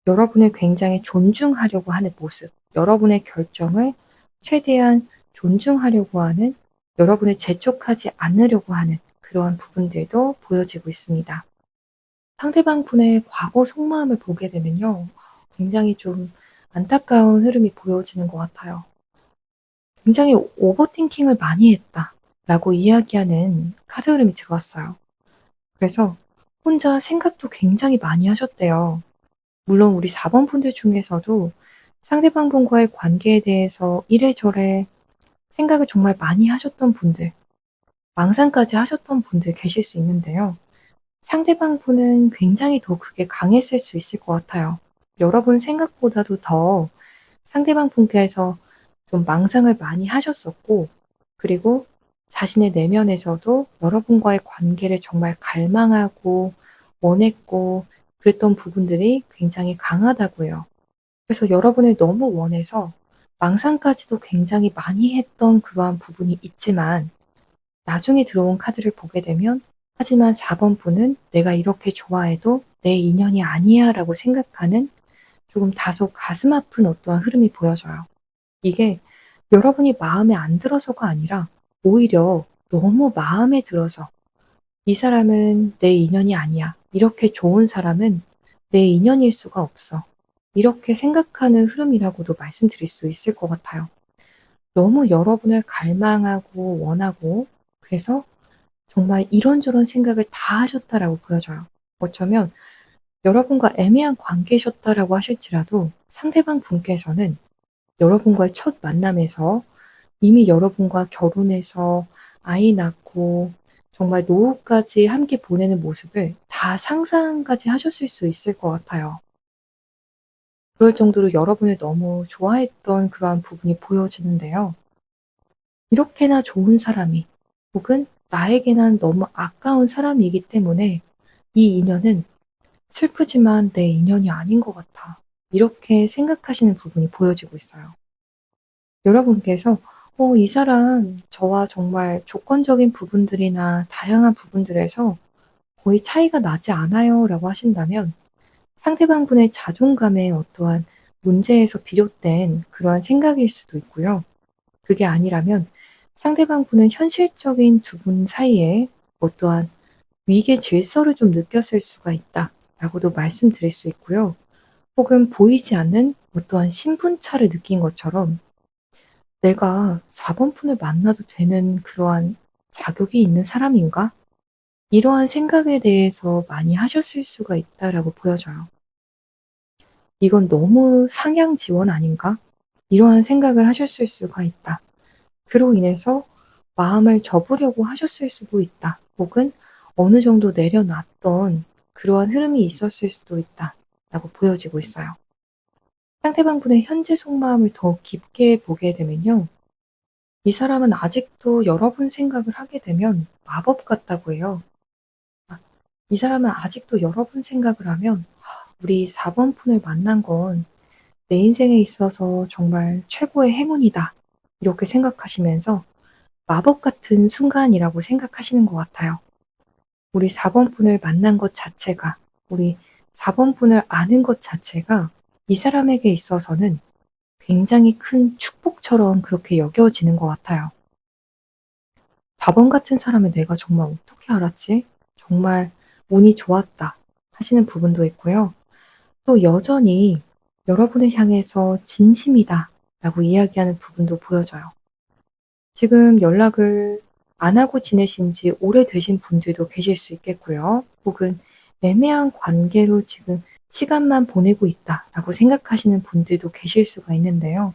Speaker 1: 여러분을 굉장히 존중하려고 하는 모습, 여러분의 결정을 최대한 존중하려고 하는, 여러분을 재촉하지 않으려고 하는 그러한 부분들도 보여지고 있습니다. 상대방 분의 과거 속마음을 보게 되면요. 굉장히 좀 안타까운 흐름이 보여지는 것 같아요. 굉장히 오버띵킹을 많이 했다 라고 이야기하는 카드 흐름이 들어왔어요. 그래서 혼자 생각도 굉장히 많이 하셨대요. 물론 우리 4번 분들 중에서도 상대방 분과의 관계에 대해서 이래저래 생각을 정말 많이 하셨던 분들, 망상까지 하셨던 분들 계실 수 있는데요. 상대방 분은 굉장히 더 그게 강했을 수 있을 것 같아요. 여러분 생각보다도 더 상대방 분께서 좀 망상을 많이 하셨었고, 그리고 자신의 내면에서도 여러분과의 관계를 정말 갈망하고 원했고 그랬던 부분들이 굉장히 강하다고 해요. 그래서 여러분을 너무 원해서 망상까지도 굉장히 많이 했던 그러한 부분이 있지만 나중에 들어온 카드를 보게 되면 하지만 4번 분은 내가 이렇게 좋아해도 내 인연이 아니야 라고 생각하는 조금 다소 가슴 아픈 어떠한 흐름이 보여져요. 이게 여러분이 마음에 안 들어서가 아니라 오히려 너무 마음에 들어서 이 사람은 내 인연이 아니야. 이렇게 좋은 사람은 내 인연일 수가 없어. 이렇게 생각하는 흐름이라고도 말씀드릴 수 있을 것 같아요. 너무 여러분을 갈망하고 원하고 그래서 정말 이런저런 생각을 다 하셨다라고 보여져요. 어쩌면 여러분과 애매한 관계셨다라고 하실지라도 상대방 분께서는 여러분과의 첫 만남에서 이미 여러분과 결혼해서 아이 낳고 정말 노후까지 함께 보내는 모습을 다 상상까지 하셨을 수 있을 것 같아요. 그럴 정도로 여러분을 너무 좋아했던 그러한 부분이 보여지는데요. 이렇게나 좋은 사람이 혹은 나에게는 너무 아까운 사람이기 때문에 이 인연은 슬프지만 내 인연이 아닌 것 같아. 이렇게 생각하시는 부분이 보여지고 있어요. 여러분께서 이 사람 저와 정말 조건적인 부분들이나 다양한 부분들에서 거의 차이가 나지 않아요 라고 하신다면 상대방 분의 자존감에 어떠한 문제에서 비롯된 그러한 생각일 수도 있고요. 그게 아니라면 상대방 분은 현실적인 두 분 사이에 어떠한 위계 질서를 좀 느꼈을 수가 있다라고도 말씀드릴 수 있고요. 혹은 보이지 않는 어떠한 신분차를 느낀 것처럼 내가 4번 푼을 만나도 되는 그러한 자격이 있는 사람인가? 이러한 생각에 대해서 많이 하셨을 수가 있다라고 보여져요. 이건 너무 상향 지원 아닌가? 이러한 생각을 하셨을 수가 있다. 그로 인해서 마음을 접으려고 하셨을 수도 있다. 혹은 어느 정도 내려놨던 그러한 흐름이 있었을 수도 있다. 라고 보여지고 있어요. 상대방분의 현재 속마음을 더 깊게 보게 되면요. 이 사람은 아직도 여러분 생각을 하게 되면 마법 같다고 해요. 아, 이 사람은 아직도 여러분 생각을 하면 우리 4번 푼을 만난 건 내 인생에 있어서 정말 최고의 행운이다. 이렇게 생각하시면서 마법 같은 순간이라고 생각하시는 것 같아요. 우리 4번 푼을 만난 것 자체가, 우리 4번 푼을 아는 것 자체가 이 사람에게 있어서는 굉장히 큰 축복처럼 그렇게 여겨지는 것 같아요. 4번 같은 사람을 내가 정말 어떻게 알았지? 정말 운이 좋았다 하시는 부분도 있고요. 또 여전히 여러분을 향해서 진심이다 라고 이야기하는 부분도 보여져요. 지금 연락을 안 하고 지내신 지 오래되신 분들도 계실 수 있겠고요. 혹은 애매한 관계로 지금 시간만 보내고 있다라고 생각하시는 분들도 계실 수가 있는데요.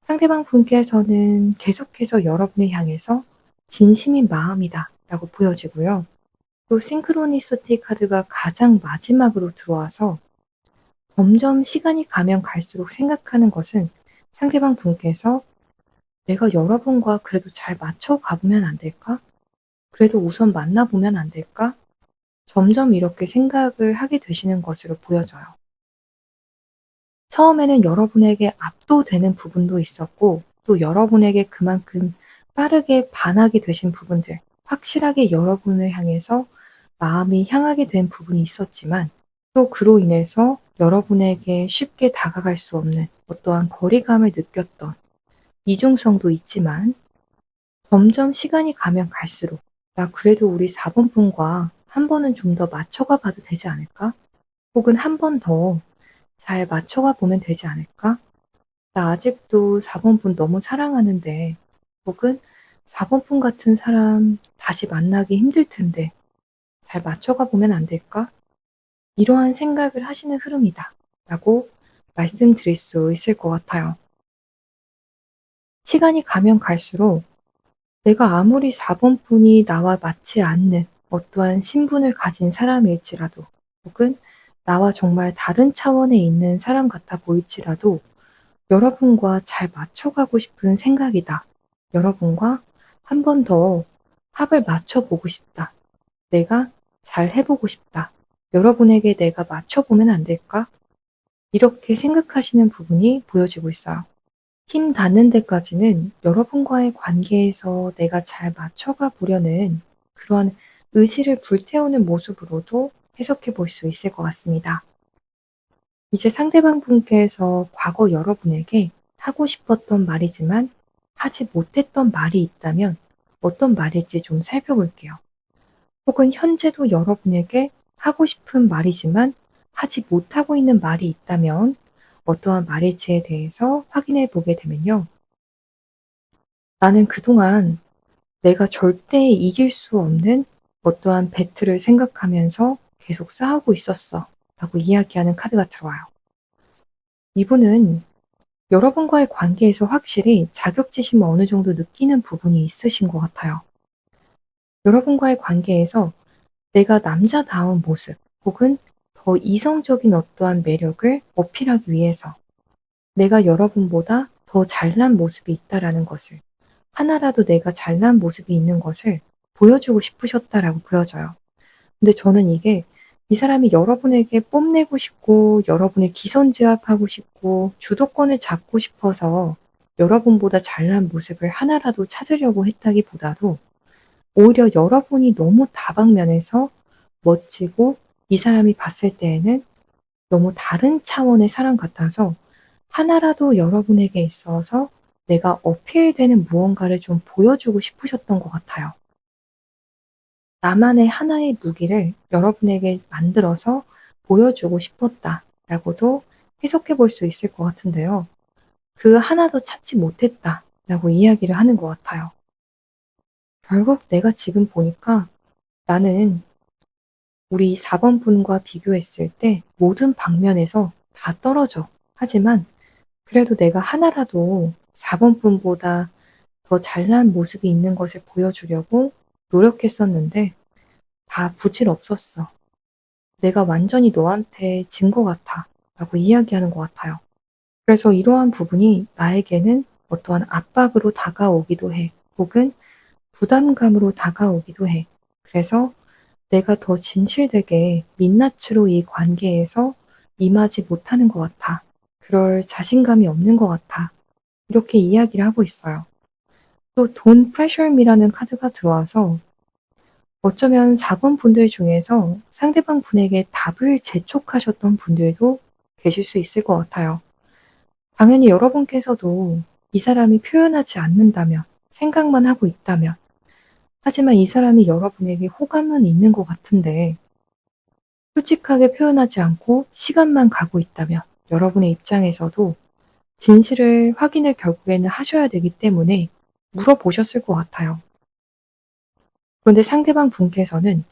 Speaker 1: 상대방 분께서는 계속해서 여러분을 향해서 진심인 마음이다 라고 보여지고요. 또 싱크로니시티 카드가 가장 마지막으로 들어와서 점점 시간이 가면 갈수록 생각하는 것은 상대방 분께서 내가 여러분과 그래도 잘 맞춰 가보면 안 될까? 그래도 우선 만나보면 안 될까? 점점 이렇게 생각을 하게 되시는 것으로 보여져요. 처음에는 여러분에게 압도되는 부분도 있었고, 또 여러분에게 그만큼 빠르게 반하게 되신 부분들, 확실하게 여러분을 향해서 마음이 향하게 된 부분이 있었지만, 또 그로 인해서 여러분에게 쉽게 다가갈 수 없는 어떠한 거리감을 느꼈던 이중성도 있지만, 점점 시간이 가면 갈수록 나 그래도 우리 4번 분과 한 번은 좀 더 맞춰가 봐도 되지 않을까? 혹은 한 번 더 잘 맞춰가 보면 되지 않을까? 나 아직도 4번 분 너무 사랑하는데, 혹은 4번 분 같은 사람 다시 만나기 힘들 텐데 잘 맞춰가 보면 안 될까? 이러한 생각을 하시는 흐름이다 라고 말씀드릴 수 있을 것 같아요. 시간이 가면 갈수록 내가 아무리 4번 분이 나와 맞지 않는 어떠한 신분을 가진 사람일지라도, 혹은 나와 정말 다른 차원에 있는 사람 같아 보일지라도 여러분과 잘 맞춰가고 싶은 생각이다. 여러분과 한 번 더 합을 맞춰보고 싶다. 내가 잘 해보고 싶다. 여러분에게 내가 맞춰보면 안 될까? 이렇게 생각하시는 부분이 보여지고 있어요. 힘 닿는 데까지는 여러분과의 관계에서 내가 잘 맞춰가 보려는 그러한 의지를 불태우는 모습으로도 해석해 볼 수 있을 것 같습니다. 이제 상대방 분께서 과거 여러분에게 하고 싶었던 말이지만 하지 못했던 말이 있다면 어떤 말일지 좀 살펴볼게요. 혹은 현재도 여러분에게 하고 싶은 말이지만 하지 못하고 있는 말이 있다면 어떠한 말일지에 대해서 확인해 보게 되면요. 나는 그동안 내가 절대 이길 수 없는 어떠한 배틀을 생각하면서 계속 싸우고 있었어. 라고 이야기하는 카드가 들어와요. 이분은 여러분과의 관계에서 확실히 자격지심을 어느 정도 느끼는 부분이 있으신 것 같아요. 여러분과의 관계에서 내가 남자다운 모습 혹은 더 이성적인 어떠한 매력을 어필하기 위해서 내가 여러분보다 더 잘난 모습이 있다라는 것을, 하나라도 내가 잘난 모습이 있는 것을 보여주고 싶으셨다라고 보여져요. 근데 저는 이게 이 사람이 여러분에게 뽐내고 싶고 여러분의 기선제압하고 싶고 주도권을 잡고 싶어서 여러분보다 잘난 모습을 하나라도 찾으려고 했다기보다도 오히려 여러분이 너무 다방면에서 멋지고 이 사람이 봤을 때에는 너무 다른 차원의 사람 같아서 하나라도 여러분에게 있어서 내가 어필되는 무언가를 좀 보여주고 싶으셨던 것 같아요. 나만의 하나의 무기를 여러분에게 만들어서 보여주고 싶었다라고도 해석해 볼 수 있을 것 같은데요. 그 하나도 찾지 못했다라고 이야기를 하는 것 같아요. 결국 내가 지금 보니까 나는 우리 4번 분과 비교했을 때 모든 방면에서 다 떨어져. 하지만 그래도 내가 하나라도 4번 분보다 더 잘난 모습이 있는 것을 보여주려고 노력했었는데 다 부질없었어. 내가 완전히 너한테 진 것 같아. 라고 이야기하는 것 같아요. 그래서 이러한 부분이 나에게는 어떠한 압박으로 다가오기도 해. 혹은 부담감으로 다가오기도 해. 그래서 내가 더 진실되게 민낯으로 이 관계에서 임하지 못하는 것 같아. 그럴 자신감이 없는 것 같아. 이렇게 이야기를 하고 있어요. 또 돈 프레셔미라는 카드가 들어와서 어쩌면 4번 분들 중에서 상대방 분에게 답을 재촉하셨던 분들도 계실 수 있을 것 같아요. 당연히 여러분께서도 이 사람이 표현하지 않는다면, 생각만 하고 있다면, 하지만 이 사람이 여러분에게 호감은 있는 것 같은데, 솔직하게 표현하지 않고 시간만 가고 있다면, 여러분의 입장에서도 진실을 확인을 결국에는 하셔야 되기 때문에 물어보셨을 것 같아요. 그런데 상대방 분께서는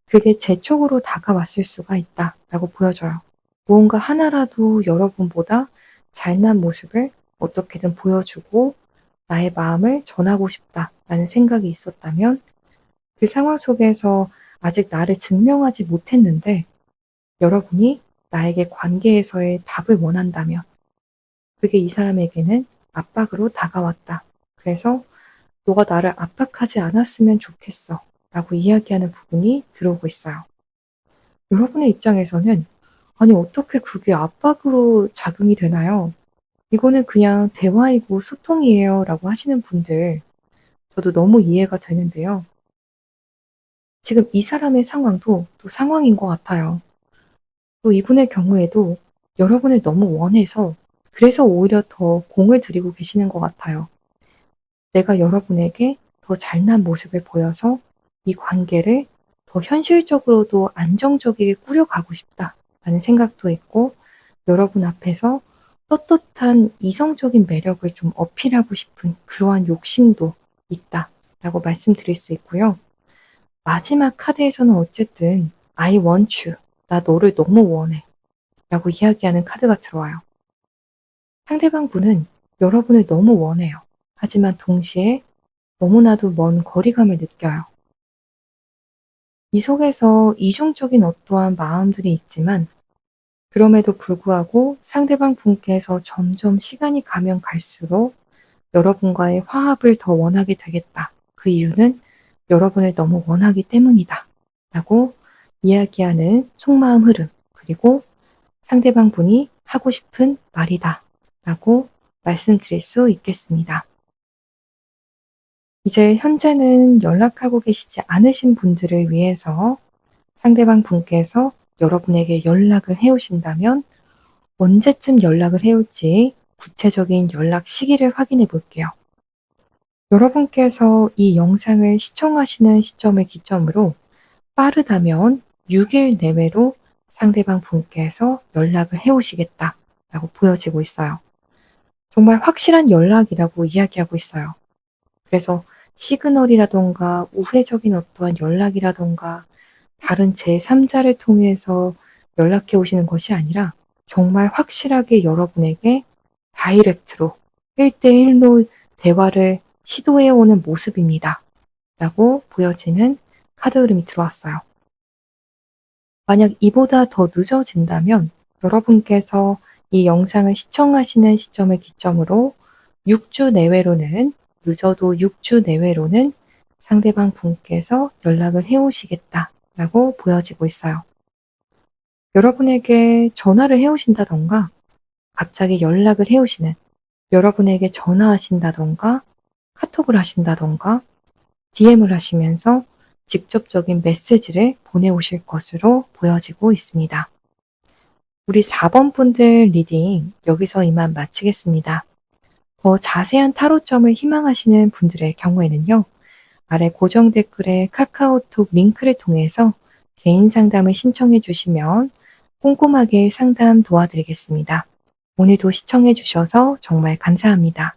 Speaker 1: 그게 재촉으로 다가왔을 수가 있다라고 보여져요. 무언가 하나라도 여러분보다 잘난 모습을 어떻게든 보여주고 나의 마음을 전하고 싶다라는 생각이 있었다면 그 상황 속에서 아직 나를 증명하지 못했는데 여러분이 나에게 관계에서의 답을 원한다면 그게 이 사람에게는 압박으로 다가왔다. 그래서 너가 나를 압박하지 않았으면 좋겠어 라고 이야기하는 부분이 들어오고 있어요. 여러분의 입장에서는 아니 어떻게 그게 압박으로 작용이 되나요? 이거는 그냥 대화이고 소통이에요 라고 하시는 분들 저도 너무 이해가 되는데요. 지금 이 사람의 상황도 또 상황인 것 같아요. 또 이분의 경우에도 여러분을 너무 원해서 그래서 오히려 더 공을 들이고 계시는 것 같아요. 내가 여러분에게 더 잘난 모습을 보여서 이 관계를 더 현실적으로도 안정적이게 꾸려가고 싶다라는 생각도 있고 여러분 앞에서 떳떳한 이성적인 매력을 좀 어필하고 싶은 그러한 욕심도 있다라고 말씀드릴 수 있고요. 마지막 카드에서는 어쨌든 I want you, 나 너를 너무 원해 라고 이야기하는 카드가 들어와요. 상대방 분은 여러분을 너무 원해요. 하지만 동시에 너무나도 먼 거리감을 느껴요. 이 속에서 이중적인 어떠한 마음들이 있지만 그럼에도 불구하고 상대방 분께서 점점 시간이 가면 갈수록 여러분과의 화합을 더 원하게 되겠다. 그 이유는 여러분을 너무 원하기 때문이다. 라고 이야기하는 속마음 흐름 그리고 상대방 분이 하고 싶은 말이다. 라고 말씀드릴 수 있겠습니다. 이제 현재는 연락하고 계시지 않으신 분들을 위해서 상대방 분께서 여러분에게 연락을 해오신다면 언제쯤 연락을 해올지 구체적인 연락 시기를 확인해 볼게요. 여러분께서 이 영상을 시청하시는 시점을 기점으로 빠르다면 6일 내외로 상대방 분께서 연락을 해오시겠다라고 보여지고 있어요. 정말 확실한 연락이라고 이야기하고 있어요. 그래서 시그널이라던가 우회적인 어떠한 연락이라던가 다른 제3자를 통해서 연락해 오시는 것이 아니라 정말 확실하게 여러분에게 다이렉트로 1대1로 대화를 시도해 오는 모습입니다. 라고 보여지는 카드 흐름이 들어왔어요. 만약 이보다 더 늦어진다면 여러분께서 이 영상을 시청하시는 시점을 기점으로 6주 내외로는 늦어도 6주 내외로는 상대방 분께서 연락을 해오시겠다라고 보여지고 있어요. 여러분에게 전화를 해오신다던가 갑자기 연락을 해오시는 여러분에게 전화하신다던가 카톡을 하신다던가 DM을 하시면서 직접적인 메시지를 보내오실 것으로 보여지고 있습니다. 우리 4번 분들 리딩 여기서 이만 마치겠습니다. 더 자세한 타로점을 희망하시는 분들의 경우에는요. 아래 고정 댓글에 카카오톡 링크를 통해서 개인 상담을 신청해 주시면 꼼꼼하게 상담 도와드리겠습니다. 오늘도 시청해 주셔서 정말 감사합니다.